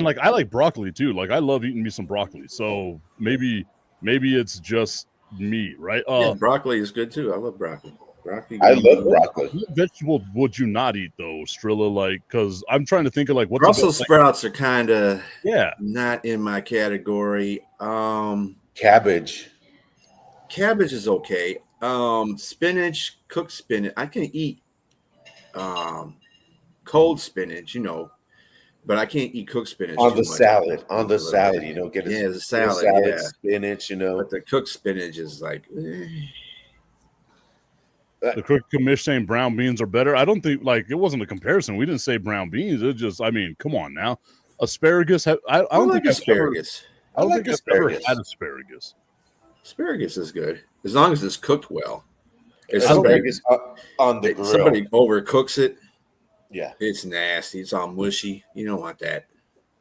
[SPEAKER 1] like I like broccoli too. Like I love eating me some broccoli. So maybe it's just me, right?
[SPEAKER 2] Yeah, broccoli is good too. I love broccoli.
[SPEAKER 3] I love broccoli.
[SPEAKER 1] What vegetable would you not eat though, Trilla? Like, because I'm trying to think of like what
[SPEAKER 2] Brussels sprouts are kind of
[SPEAKER 1] not
[SPEAKER 2] in my category.
[SPEAKER 3] Cabbage.
[SPEAKER 2] Cabbage is okay. Spinach, cooked spinach. I can eat cold spinach, but I can't eat cooked spinach
[SPEAKER 3] On
[SPEAKER 2] too
[SPEAKER 3] the
[SPEAKER 2] much.
[SPEAKER 3] salad, get
[SPEAKER 2] Yeah, the
[SPEAKER 3] get a
[SPEAKER 2] salad.
[SPEAKER 3] salad,
[SPEAKER 2] Yeah,
[SPEAKER 3] spinach,
[SPEAKER 2] but the cooked spinach is like.
[SPEAKER 1] The cooked commish saying brown beans are better. I don't think it wasn't a comparison. We didn't say brown beans. It just, come on now. Asparagus. I
[SPEAKER 2] I
[SPEAKER 1] don't
[SPEAKER 2] like
[SPEAKER 1] think
[SPEAKER 2] asparagus.
[SPEAKER 1] I don't
[SPEAKER 3] like
[SPEAKER 1] think I've ever
[SPEAKER 3] asparagus.
[SPEAKER 1] had asparagus.
[SPEAKER 2] Asparagus is good as long as it's cooked well. If
[SPEAKER 3] Asparagus on the grill.
[SPEAKER 2] somebody overcooks it,
[SPEAKER 3] Yeah.
[SPEAKER 2] it's nasty. It's all mushy. You don't want that.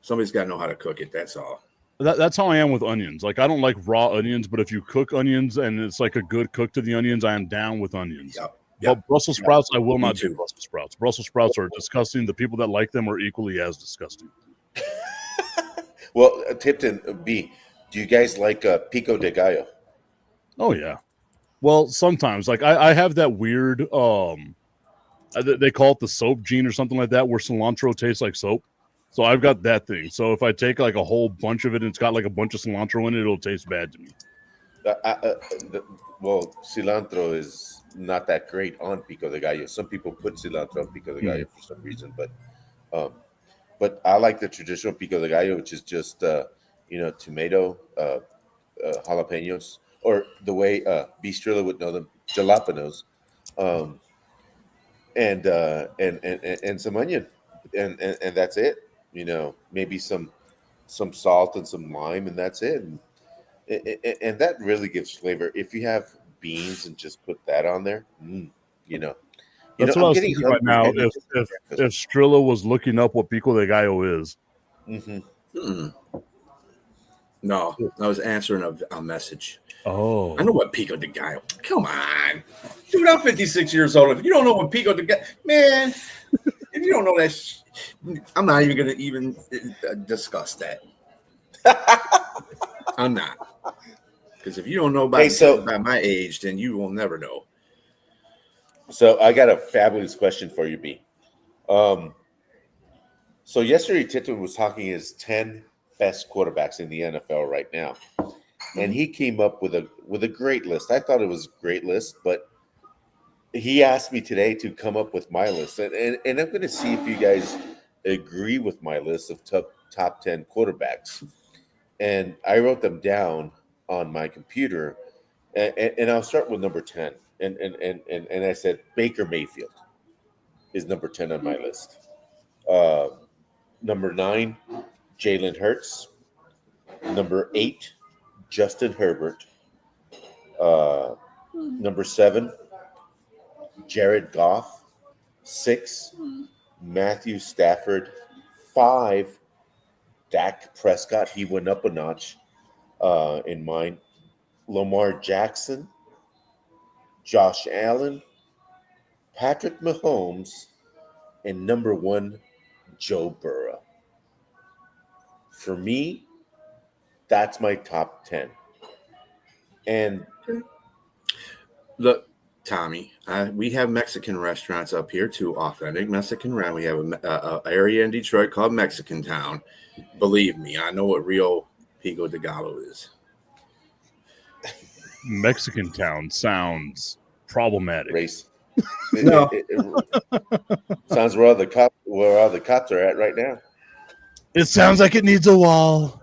[SPEAKER 2] Somebody's got to know how to cook it. That's all.
[SPEAKER 1] That's how I am with onions. Like, I don't like raw onions, but if you cook onions and it's like a good cook to the onions, I am down with onions.
[SPEAKER 2] Yep.
[SPEAKER 1] But Brussels sprouts, I will
[SPEAKER 2] Me
[SPEAKER 1] not do
[SPEAKER 2] too.
[SPEAKER 1] Brussels sprouts. Brussels sprouts are disgusting. The people that like them are equally as disgusting.
[SPEAKER 3] Well, Tipton, B, do you guys like pico de gallo?
[SPEAKER 1] Oh, yeah. Well, sometimes. Like, I have that weird, they call it the soap gene or something like that, where cilantro tastes like soap. So I've got that thing. So if I take like a whole bunch of it and it's got like a bunch of cilantro in it, it'll taste bad to me.
[SPEAKER 3] Well, cilantro is not that great on pico de gallo. Some people put cilantro on pico de gallo for some reason, but I like the traditional pico de gallo, which is just tomato, jalapenos, or the way Trilla would know them, jalapenos, and some onion, and that's it. Maybe some salt and some lime, and that's it. And that really gives flavor. If you have beans and just put that on there,
[SPEAKER 1] That's what I was thinking right now. If Trilla was looking up what pico de gallo is.
[SPEAKER 3] Mm-hmm.
[SPEAKER 2] No, I was answering a message.
[SPEAKER 1] Oh.
[SPEAKER 2] I know what pico de gallo. Come on. Dude, I'm 56 years old. If you don't know what pico de gallo, man, if you don't know that, I'm not even going to even discuss that. I'm not. Because if you don't know about my age, then you will never know.
[SPEAKER 3] So I got a fabulous question for you, B. So yesterday, Tipton was talking his 10 best quarterbacks in the NFL right now, and he came up with a great list. I thought it was a great list, but he asked me today to come up with my list, and I'm going to see if you guys agree with my list of top 10 quarterbacks. And I wrote them down on my computer, and I'll start with number 10. And I said Baker Mayfield is number 10 on my list. Number 9, Jalen Hurts. Number 8, Justin Herbert. Number 7, Jared Goff. 6, Matthew Stafford. 5, Dak Prescott. He went up a notch in mine. Lamar Jackson. Josh Allen, Patrick Mahomes, and number 1, Joe Burrow. For me, that's my top 10. And
[SPEAKER 2] look, Tommy, we have Mexican restaurants up here too, authentic Mexican restaurant. We have an area in Detroit called Mexican Town. Believe me, I know what real pico de gallo is.
[SPEAKER 1] Mexican Town sounds problematic.
[SPEAKER 3] Race.
[SPEAKER 2] No.
[SPEAKER 3] Sounds where all the cops are at right now.
[SPEAKER 1] It sounds like it needs a wall.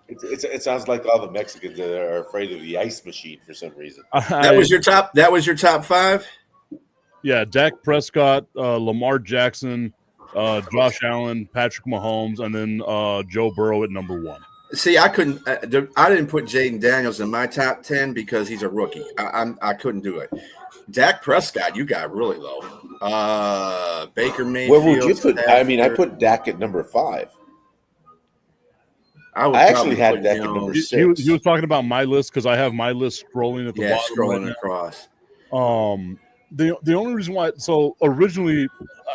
[SPEAKER 3] It sounds like all the Mexicans that are afraid of the ice machine for some reason.
[SPEAKER 2] That was your top 5?
[SPEAKER 1] Yeah, Dak Prescott, Lamar Jackson, Josh Allen, Patrick Mahomes, and then Joe Burrow at number 1.
[SPEAKER 2] See, I couldn't. I didn't put Jaden Daniels in my top 10 because he's a rookie. I couldn't do it. Dak Prescott, you got really low. Baker Mayfield.
[SPEAKER 3] Where would you put? I mean, I put Dak at number 5.
[SPEAKER 2] I
[SPEAKER 3] actually had Dak at number 6.
[SPEAKER 1] He was talking about my list because I have my list scrolling at the bottom.
[SPEAKER 2] Scrolling
[SPEAKER 1] right
[SPEAKER 2] across.
[SPEAKER 1] The only reason why, so originally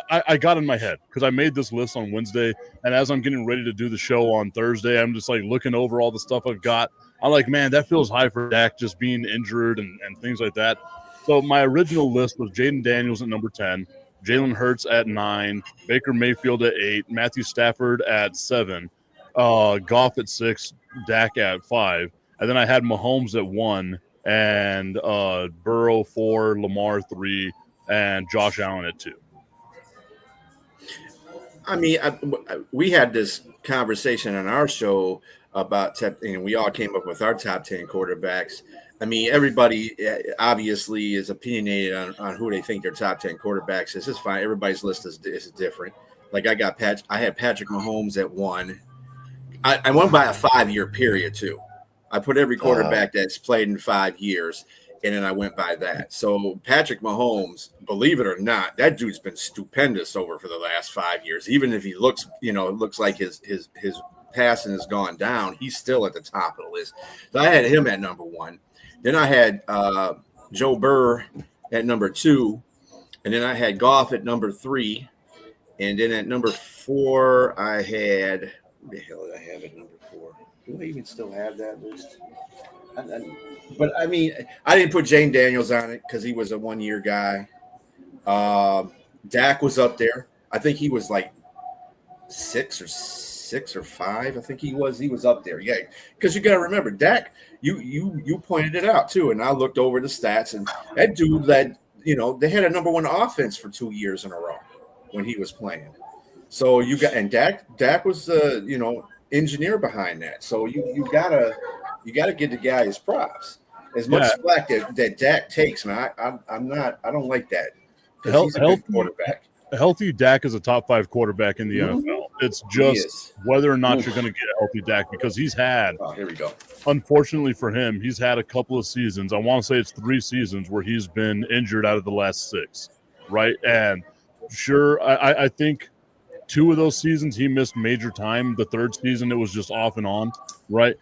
[SPEAKER 1] I got in my head because I made this list on Wednesday, and as I'm getting ready to do the show on Thursday, I'm just like looking over all the stuff I've got. I'm like, man, that feels high for Dak just being injured and things like that. So my original list was Jaden Daniels at number 10, Jalen Hurts at 9, Baker Mayfield at 8, Matthew Stafford at 7, Goff at 6, Dak at 5, and then I had Mahomes at 1, and Burrow 4, Lamar 3, and Josh Allen at 2.
[SPEAKER 2] I mean, we had this conversation on our show about and we all came up with our top 10 quarterbacks. I mean, everybody obviously is opinionated on who they think their top 10 quarterbacks is. It's fine. Everybody's list is different. Like I had Patrick Mahomes at 1. I went by a 5-year period too. I put every quarterback that's played in 5 years, and then I went by that. So Patrick Mahomes, believe it or not, that dude's been stupendous over for the last 5 years. Even if he looks like his passing has gone down, he's still at the top of the list. So I had him at number 1. Then I had Joe Burr at number 2, and then I had Goff at number 3, and then at number 4 I had. What the hell did I have at number 4? Do I even still have that list? But I mean, I didn't put Jane Daniels on it because he was a 1-year guy. Dak was up there. I think he was like 6 or 5. I think he was up there. Yeah, because you got to remember, Dak. You pointed it out too, and I looked over the stats, and that dude they had a number 1 offense for 2 years in a row when he was playing. So Dak was engineer behind that. So you gotta give the guy his props. As much slack that Dak takes, man, I don't like that. He's a good quarterback.
[SPEAKER 1] A healthy Dak is a top 5 quarterback in the NFL. It's just whether or not you're going to get a healthy Dak, because he's had.
[SPEAKER 2] Oh, here we go.
[SPEAKER 1] Unfortunately for him, he's had a couple of seasons. I want to say it's 3 seasons where he's been injured out of the last 6, right? And sure, I think 2 of those seasons he missed major time. The 3rd season it was just off and on, right?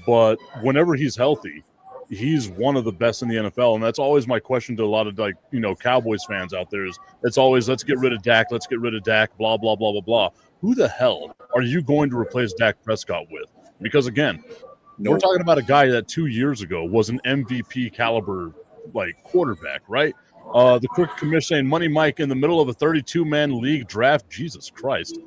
[SPEAKER 1] But whenever he's healthy, he's one of the best in the NFL, and that's always my question to a lot of Cowboys fans out there. Is it's always let's get rid of Dak, blah blah blah blah blah. Who the hell are you going to replace Dak Prescott with? Because again, we're talking about a guy that 2 years ago was an MVP caliber quarterback, right? The Crooked Commission saying Money Mike in the middle of a 32-man league draft. Jesus Christ.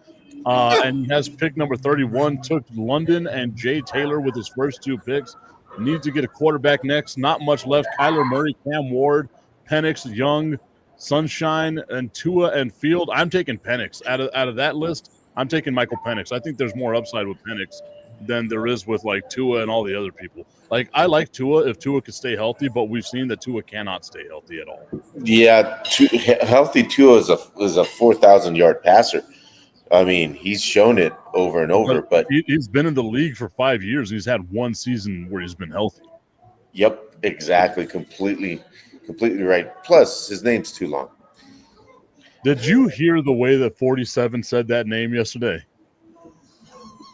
[SPEAKER 1] And he has pick number 31, took London and Jay Taylor with his first 2 picks. Needs to get a quarterback next. Not much left. Kyler Murray, Cam Ward, Penix, Young, Sunshine, and Tua and Field. I'm taking Penix. Out of that list, I'm taking Michael Penix. I think there's more upside with Penix than there is with Tua and all the other people. I like Tua if Tua could stay healthy, but we've seen that Tua cannot stay healthy at all.
[SPEAKER 3] Yeah, healthy Tua is a 4,000-yard passer. I mean, he's shown it over and over. But
[SPEAKER 1] he's been in the league for 5 years. And he's had 1 season where he's been healthy.
[SPEAKER 3] Yep, exactly, completely right. Plus, his name's too long.
[SPEAKER 1] Did you hear the way that 47 said that name yesterday?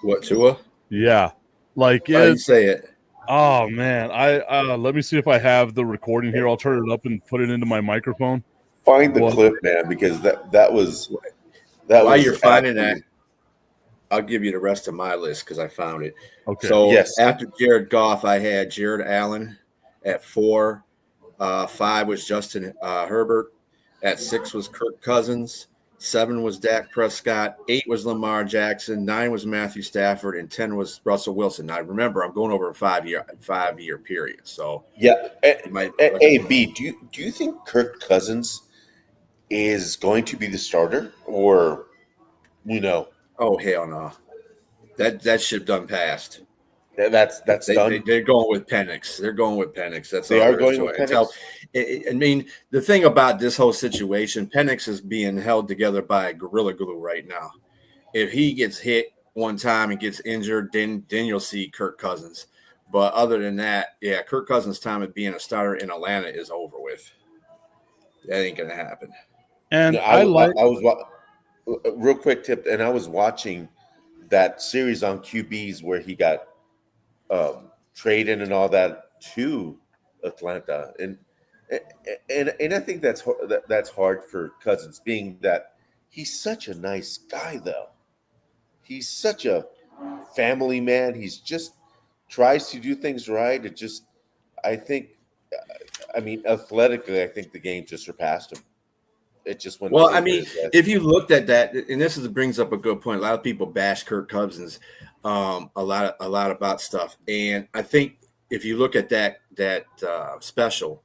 [SPEAKER 2] What, Tua?
[SPEAKER 1] Yeah,
[SPEAKER 2] I didn't say it.
[SPEAKER 1] Oh man, I let me see if I have the recording here. I'll turn it up and put it into my microphone.
[SPEAKER 3] Find the clip, man, because that was.
[SPEAKER 2] While you're finding that, I'll give you the rest of my list because I found it.
[SPEAKER 1] Okay.
[SPEAKER 2] So after Jared Goff, I had Jared Allen at 4. 5 was Justin Herbert. At 6 was Kirk Cousins. 7 was Dak Prescott. 8 was Lamar Jackson. 9 was Matthew Stafford, and 10 was Russell Wilson. Now remember, I'm going over a 5-year period. So
[SPEAKER 3] yeah. A B. Do you think Kirk Cousins is going to be the starter, or
[SPEAKER 2] Oh hell no, that ship done passed.
[SPEAKER 3] That's done.
[SPEAKER 2] They're going with Penix. They're going with Penix.
[SPEAKER 3] They are going with Penix.
[SPEAKER 2] I mean, the thing about this whole situation, Penix is being held together by Gorilla Glue right now. If he gets hit one time and gets injured, then you'll see Kirk Cousins. But other than that, yeah, Kirk Cousins' time of being a starter in Atlanta is over with. That ain't gonna happen.
[SPEAKER 3] And I was real quick tip, and I was watching that series on QBs where he got traded and all that to Atlanta, and I think that's hard for Cousins, being that he's such a nice guy, though. He's such a family man. He's just tries to do things right. It just, I mean, athletically, I think the game just surpassed him. it just went.
[SPEAKER 2] Well,
[SPEAKER 3] over
[SPEAKER 2] I mean,
[SPEAKER 3] his head.
[SPEAKER 2] if you looked at that, and brings up a good point. A lot of people bash Kirk Cousins a lot about stuff, and I think if you look at that special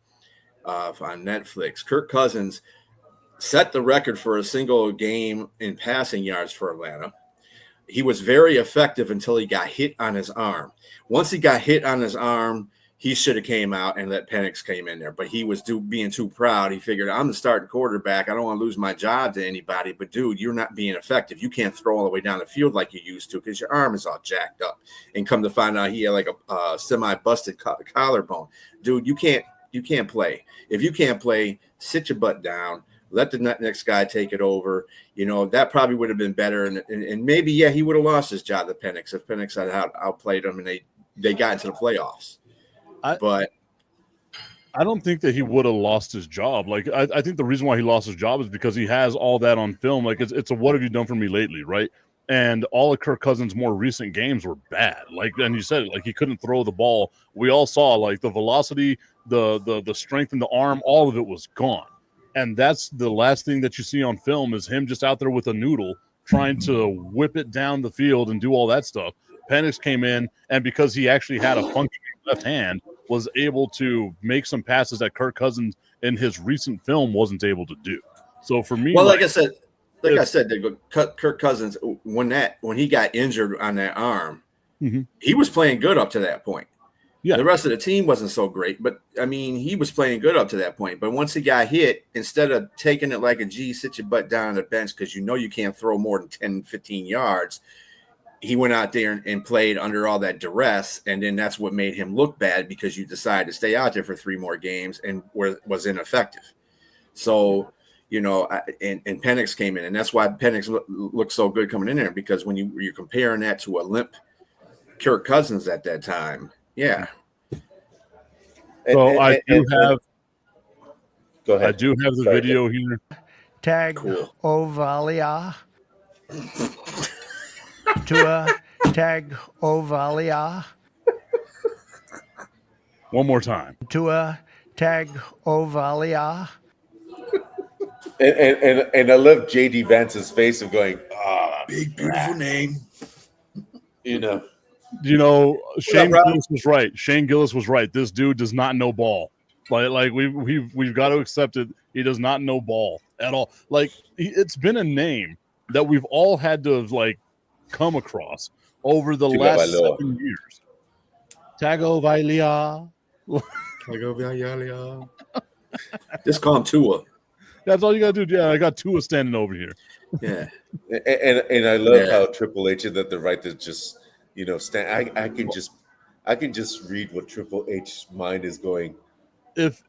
[SPEAKER 2] on Netflix, Kirk Cousins set the record for a single game in passing yards for Atlanta. He was very effective until he got hit on his arm. Once he got hit on his arm, he should have came out and let Penix came in there. But he was being too proud. He figured, I'm the starting quarterback. I don't want to lose my job to anybody. But, dude, you're not being effective. You can't throw all the way down the field like you used to because your arm is all jacked up. And come to find out he had like a semi-busted collarbone. Dude, you can't play. If you can't play, sit your butt down. Let the next guy take it over. That probably would have been better. And maybe, he would have lost his job to Penix if Penix had outplayed him and they got into the playoffs. But
[SPEAKER 1] I don't think that he would have lost his job. Like, I think the reason why he lost his job is because he has all that on film. Like, it's a what have you done for me lately, right? And all of Kirk Cousins' more recent games were bad. Like, and you said it, like he couldn't throw the ball. We all saw like the velocity, the strength in the arm, all of it was gone. And that's the last thing that you see on film is him just out there with a noodle trying to whip it down the field and do all that stuff. Penix came in, and because he actually had a funky left hand, was able to make some passes that Kirk Cousins in his recent film wasn't able to do. So for me,
[SPEAKER 2] like I said, Kirk Cousins, when he got injured on that arm, he was playing good up to that point. Yeah. The rest of the team wasn't so great, but I mean, he was playing good up to that point. But once he got hit, instead of taking it like sit your butt down on the bench because you can't throw more than 10, 15 yards, he went out there and played under all that duress. And then that's what made him look bad because you decided to stay out there for 3 more games and was ineffective. So, and Penix came in. And that's why Penix looked so good coming in there because when you're comparing that to a limp Kirk Cousins at that time, yeah.
[SPEAKER 1] So I do have the
[SPEAKER 3] Sorry,
[SPEAKER 1] video here.
[SPEAKER 8] Tag Ovalia. Tua Tag Ovalia.
[SPEAKER 1] One more time.
[SPEAKER 8] Tua Tag Ovalia.
[SPEAKER 3] And I love JD Vance's face of going,
[SPEAKER 2] big beautiful name.
[SPEAKER 1] Shane Gillis was right. Shane Gillis was right. This dude does not know ball. Like we've got to accept it. He does not know ball at all. Like it's been a name that we've all had to like come across over the last 7 years. Tagovailoa.
[SPEAKER 2] Just call him Tua.
[SPEAKER 1] That's all you gotta do. Yeah, I got Tua standing over here.
[SPEAKER 2] Yeah,
[SPEAKER 3] and I love how Triple H is at the right to just stand. I can just read what Triple H's mind is going.
[SPEAKER 1] If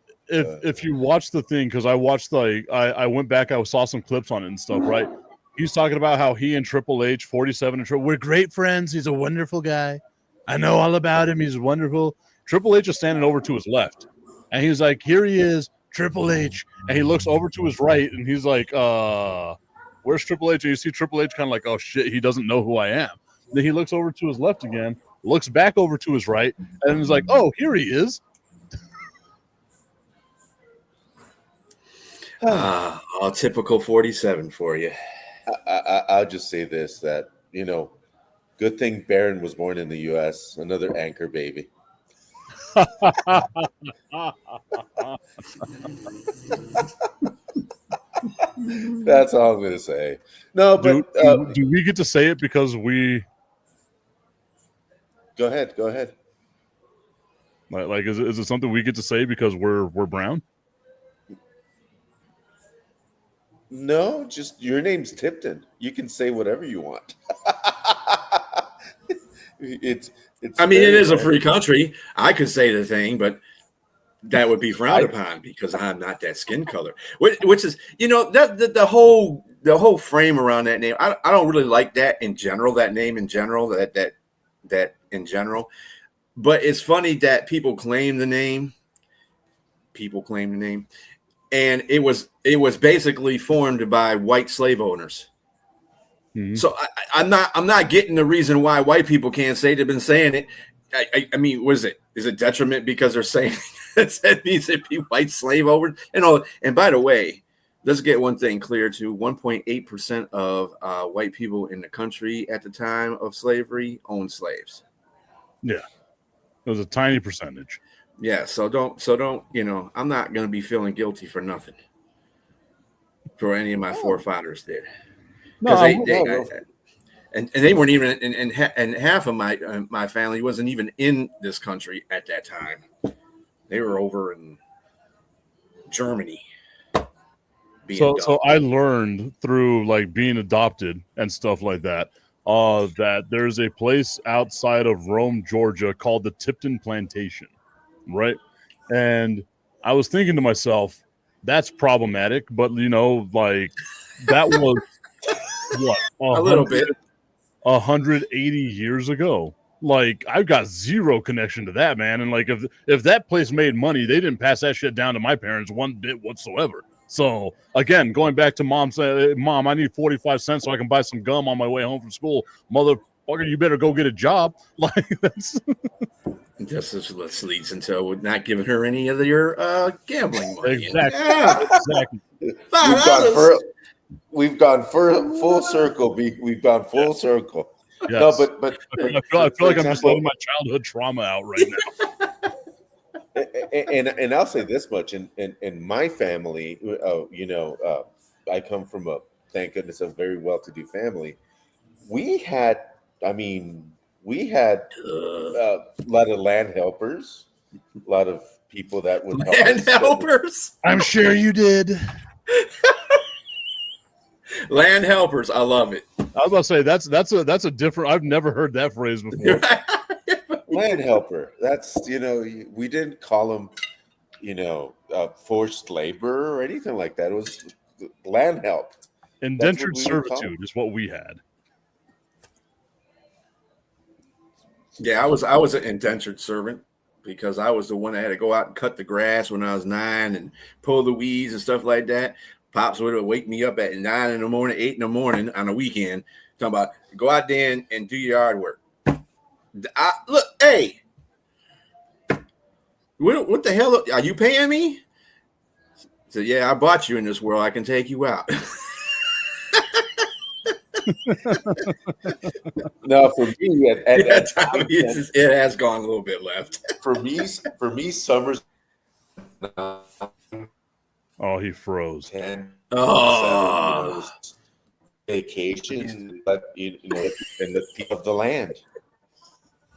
[SPEAKER 1] you watch the thing, because I watched I went back, I saw some clips on it and stuff, right? He's talking about how he and Triple H, 47 and Triple, we're great friends. He's a wonderful guy. I know all about him. He's wonderful. Triple H is standing over to his left, and he's like, here he is, Triple H, and he looks over to his right, and he's like, where's Triple H? And you see Triple H kind of like, oh shit, he doesn't know who I am. Then he looks over to his left again, looks back over to his right, and he's like, oh, here he is.
[SPEAKER 2] All typical 47 for you.
[SPEAKER 3] I'll just say this, that, good thing Barron was born in the U.S., another anchor baby. That's all I'm going to say. No, but
[SPEAKER 1] do we get to say it because we...
[SPEAKER 3] Go ahead.
[SPEAKER 1] Like, is it something we get to say because we're brown?
[SPEAKER 3] No, just your name's Tipton. You can say whatever you want. It's.
[SPEAKER 2] I mean, it is a free country. I could say the thing, but that would be frowned upon because I'm not that skin color. Which is, that the whole frame around that name. I don't really like that in general. That name in general. That in general. But it's funny that people claim the name. And it was basically formed by white slave owners. Mm-hmm. So I'm not getting the reason why white people can't say they've been saying it. I mean, what is it? Is it detriment because they're saying that means it be white slave owners? And by the way, let's get one thing clear too. 1.8% of white people in the country at the time of slavery owned slaves.
[SPEAKER 1] Yeah, it was a tiny percentage.
[SPEAKER 2] Yeah, so don't I'm not going to be feeling guilty for nothing for any of my forefathers did. Because and they weren't even and half of my family wasn't even in this country at that time. They were over in Germany.
[SPEAKER 1] So I learned through like being adopted and stuff like that, that there's a place outside of Rome, Georgia called the Tipton Plantation, right? And I was thinking to myself, that's problematic, but like that was what
[SPEAKER 2] a little bit
[SPEAKER 1] 180 years ago. Like I've got zero connection to that, man. And like if that place made money, they didn't pass that shit down to my parents one bit whatsoever. So again, going back to mom saying, "Mom, I need 45 cents so I can buy some gum on my way home from school." Motherfucker, you better go get a job. Like that's
[SPEAKER 2] this leads into not giving her any of your gambling money.
[SPEAKER 1] Exactly.
[SPEAKER 2] Yeah.
[SPEAKER 1] Exactly.
[SPEAKER 3] We've gone full circle. We've gone full circle.
[SPEAKER 1] Yes.
[SPEAKER 3] No, but
[SPEAKER 1] I feel like I'm just letting my childhood trauma out right now.
[SPEAKER 3] and I'll say this much: in my family, I come from thank goodness, a very well-to-do family. We had a lot of land helpers, a lot of people that would help
[SPEAKER 2] land helpers.
[SPEAKER 1] I'm sure you did.
[SPEAKER 3] Land helpers, I love it.
[SPEAKER 1] I was about to say that's a different. I've never heard that phrase before.
[SPEAKER 3] Land helper. That's we didn't call them, forced labor or anything like that. It was land help.
[SPEAKER 1] Indentured servitude is what we had.
[SPEAKER 2] Yeah, I was an indentured servant because I was the one that had to go out and cut the grass when I was 9 and pull the weeds and stuff like that. Pops would wake me up at 9 in the morning, 8 in the morning on a weekend, talking about go out there and do your yard work. Look, hey, what the hell are you paying me? I said, yeah, I bought you in this world. I can take you out.
[SPEAKER 3] No, for me, at that time,
[SPEAKER 2] it has gone a little bit left.
[SPEAKER 3] For me, summers.
[SPEAKER 1] Oh, he froze.
[SPEAKER 3] 10,
[SPEAKER 2] Oh,
[SPEAKER 3] 7, vacation, but in the people of the land.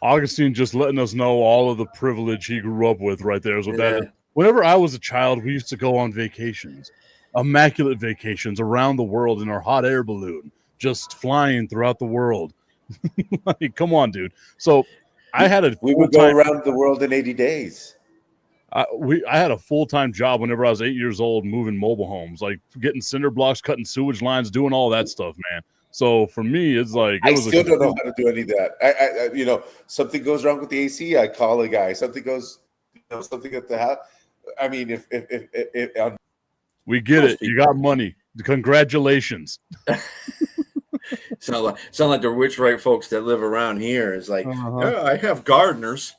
[SPEAKER 1] Agustine just letting us know all of the privilege he grew up with right there. So that is. Whenever I was a child, we used to go on vacations, immaculate vacations around the world in our hot air balloon, just flying throughout the world. Like, come on, dude. So I had
[SPEAKER 3] we would go around the world in 80 days.
[SPEAKER 1] I had a full-time job whenever I was 8 years old, moving mobile homes, like getting cinder blocks, cutting sewage lines, doing all that stuff, man. So for me, it's like
[SPEAKER 3] I still don't know how to do any of that. I something goes wrong with the AC, I call a guy. Something goes, something at the house. I mean, if
[SPEAKER 1] we get it, you got money. Congratulations.
[SPEAKER 2] sound like the rich white folks that live around here is like, oh, I have gardeners.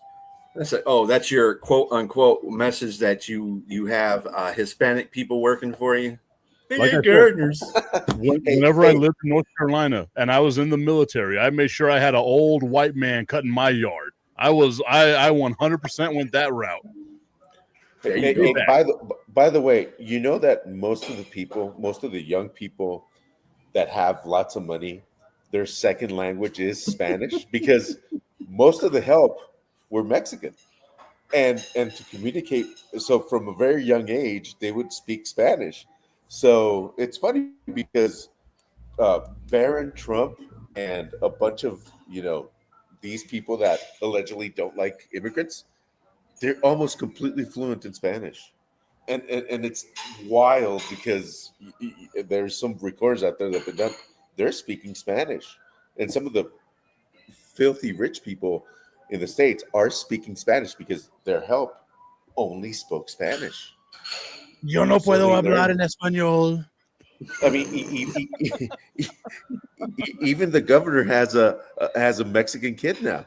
[SPEAKER 2] That's your quote unquote message that you have Hispanic people working for you. Like
[SPEAKER 1] gardeners. Whenever I lived in North Carolina and I was in the military, I made sure I had an old white man cutting my yard. I 100% went that route.
[SPEAKER 3] Hey, by the way, you know that most of the young people that have lots of money, their second language is Spanish because most of the help were Mexican, and to communicate. So from a very young age, they would speak Spanish. So it's funny because Barron Trump and a bunch of these people that allegedly don't like immigrants, they're almost completely fluent in Spanish, and it's wild because there's some recorders out there that have been done. They're speaking Spanish, and some of the filthy rich people in the States are speaking Spanish because their help only spoke Spanish.
[SPEAKER 7] Yo no puedo hablar en español.
[SPEAKER 3] I mean, even the governor has a Mexican kid now.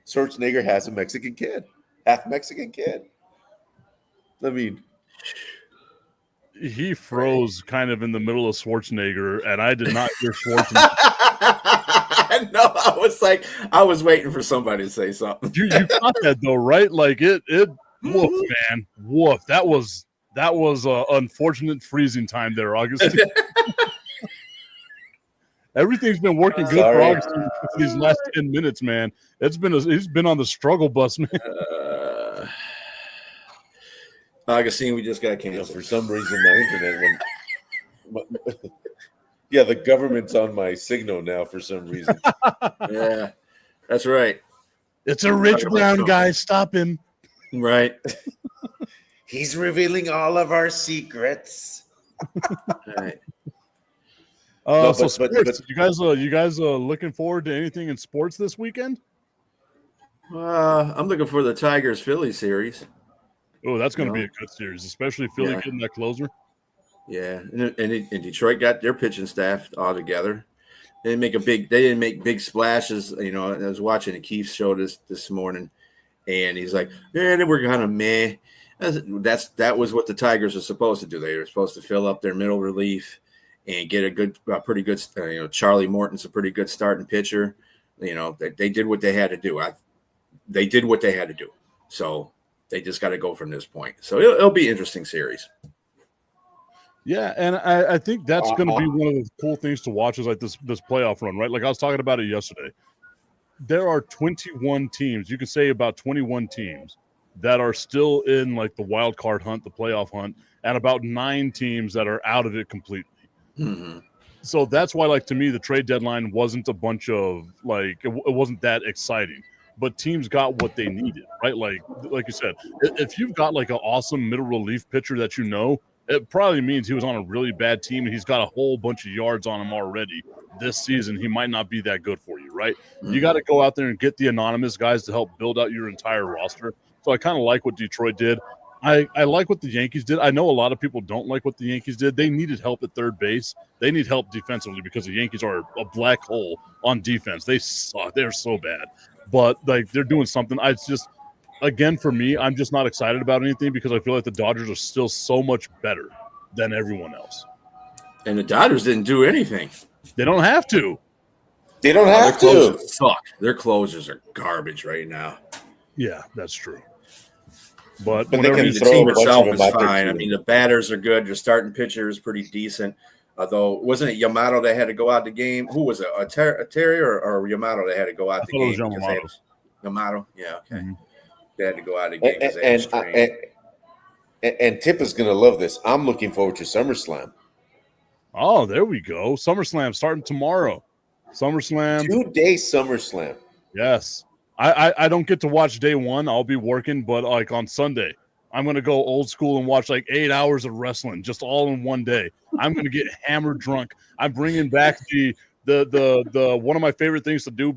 [SPEAKER 3] Schwarzenegger has a Mexican kid, half Mexican kid. I mean,
[SPEAKER 1] he froze kind of in the middle of Schwarzenegger, and I did not hear Schwarzenegger.
[SPEAKER 2] No, I was waiting for somebody to say something.
[SPEAKER 1] You caught that though, right? Like it woof, man, woof. That was unfortunate freezing time there, Augustine. Everything's been working good for Augustine for these last 10 minutes, man. He's been on the struggle bus, man.
[SPEAKER 2] Augustine, we just got canceled.
[SPEAKER 3] For some reason, my internet went. Yeah, the government's on my signal now for some reason.
[SPEAKER 2] Yeah, that's right.
[SPEAKER 1] It's a rich brown guy. Stop him.
[SPEAKER 2] Right.
[SPEAKER 3] He's revealing all of our secrets.
[SPEAKER 2] Right.
[SPEAKER 1] Sports. You guys looking forward to anything in sports this weekend?
[SPEAKER 2] I'm looking for the Tigers-Philly series.
[SPEAKER 1] Oh, that's going to be a good series, especially Philly getting that closer.
[SPEAKER 2] Yeah, and Detroit got their pitching staff all together. They didn't make big splashes. You know, I was watching a Keefe show this morning, and he's like, "Yeah, they were kind of meh." That was what the Tigers are supposed to do. They were supposed to fill up their middle relief and get pretty good. Charlie Morton's a pretty good starting pitcher. You know, they did what they had to do. They did what they had to do. So they just got to go from this point. So it'll be an interesting series.
[SPEAKER 1] Yeah, and I think that's going to be one of the cool things to watch is like this playoff run, right? Like I was talking about it yesterday. There are 21 teams. You can say about 21 teams that are still in like the wild card hunt, the playoff hunt, and about 9 teams that are out of it completely.
[SPEAKER 2] Mm-hmm.
[SPEAKER 1] So that's why, like, to me, the trade deadline wasn't a bunch of like it wasn't that exciting. But teams got what they needed, right? Like you said, if you've got like an awesome middle relief pitcher that you know, it probably means he was on a really bad team and he's got a whole bunch of yards on him already this season. He might not be that good for you, right? Mm-hmm. You got to go out there and get the anonymous guys to help build out your entire roster. So I kind of like what Detroit did. I like what the Yankees did. I know a lot of people don't like what the Yankees did. They needed help at third base. They need help defensively because the Yankees are a black hole on defense. They suck. They're so bad. But like they're doing something. Again, for me, I'm just not excited about anything because I feel like the Dodgers are still so much better than everyone else.
[SPEAKER 2] And the Dodgers didn't do anything.
[SPEAKER 1] They don't have to.
[SPEAKER 3] They don't have to.
[SPEAKER 2] Suck. Their closers are garbage right now.
[SPEAKER 1] Yeah, that's true. But
[SPEAKER 2] the team itself is fine. I mean, the batters are good. Your starting pitcher is pretty decent. Although, wasn't it Yamato that had to go out the game? Who was it? A Terry or Yamato that had to go out the game? Yamato. Yeah, okay. Mm-hmm. They had to go out the game.
[SPEAKER 3] And Tip is going to love this. I'm looking forward to SummerSlam.
[SPEAKER 1] Oh, there we go. SummerSlam starting tomorrow. SummerSlam.
[SPEAKER 3] 2-day SummerSlam.
[SPEAKER 1] Yes. I don't get to watch day one. I'll be working, but like on Sunday, I'm going to go old school and watch like 8 hours of wrestling just all in one day. I'm going to get hammered drunk. I'm bringing back the one of my favorite things to do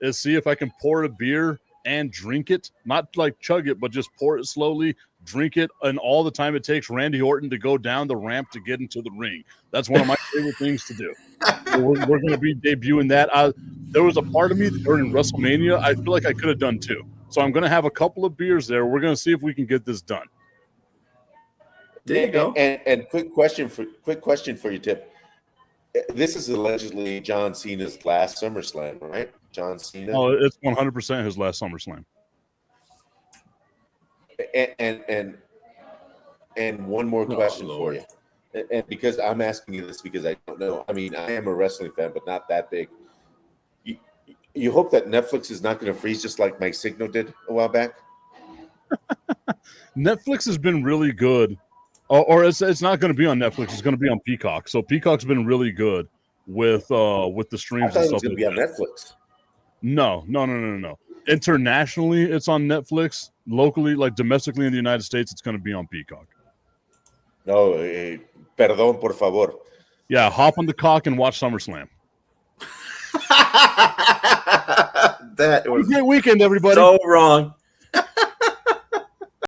[SPEAKER 1] is see if I can pour a beer and drink it, not like chug it, but just pour it slowly, drink it, and all the time it takes Randy Orton to go down the ramp to get into the ring. That's one of my favorite things to do. So we're going to be debuting that. There was a part of me during WrestleMania I feel like I could have done too. So I'm going to have a couple of beers there. We're going to see if we can get this done.
[SPEAKER 2] There you go.
[SPEAKER 3] And quick question for you, Tip. This is allegedly John Cena's last SummerSlam, right? John Cena.
[SPEAKER 1] Oh, it's 100% his last SummerSlam.
[SPEAKER 3] And one more question for you. And because I'm asking you this because I don't know. I mean, I am a wrestling fan, but not that big. You hope that Netflix is not going to freeze just like my Signal did a while back?
[SPEAKER 1] Netflix has been really good. Or it's not going to be on Netflix. It's going to be on Peacock. So Peacock's been really good with the streams and stuff.
[SPEAKER 3] It was going to be on Netflix.
[SPEAKER 1] No. Internationally, it's on Netflix. Locally, like domestically in the United States, it's going to be on Peacock.
[SPEAKER 3] No, perdón, por favor.
[SPEAKER 1] Yeah, hop on the cock and watch SummerSlam.
[SPEAKER 2] That was
[SPEAKER 1] a great weekend, everybody.
[SPEAKER 2] So wrong.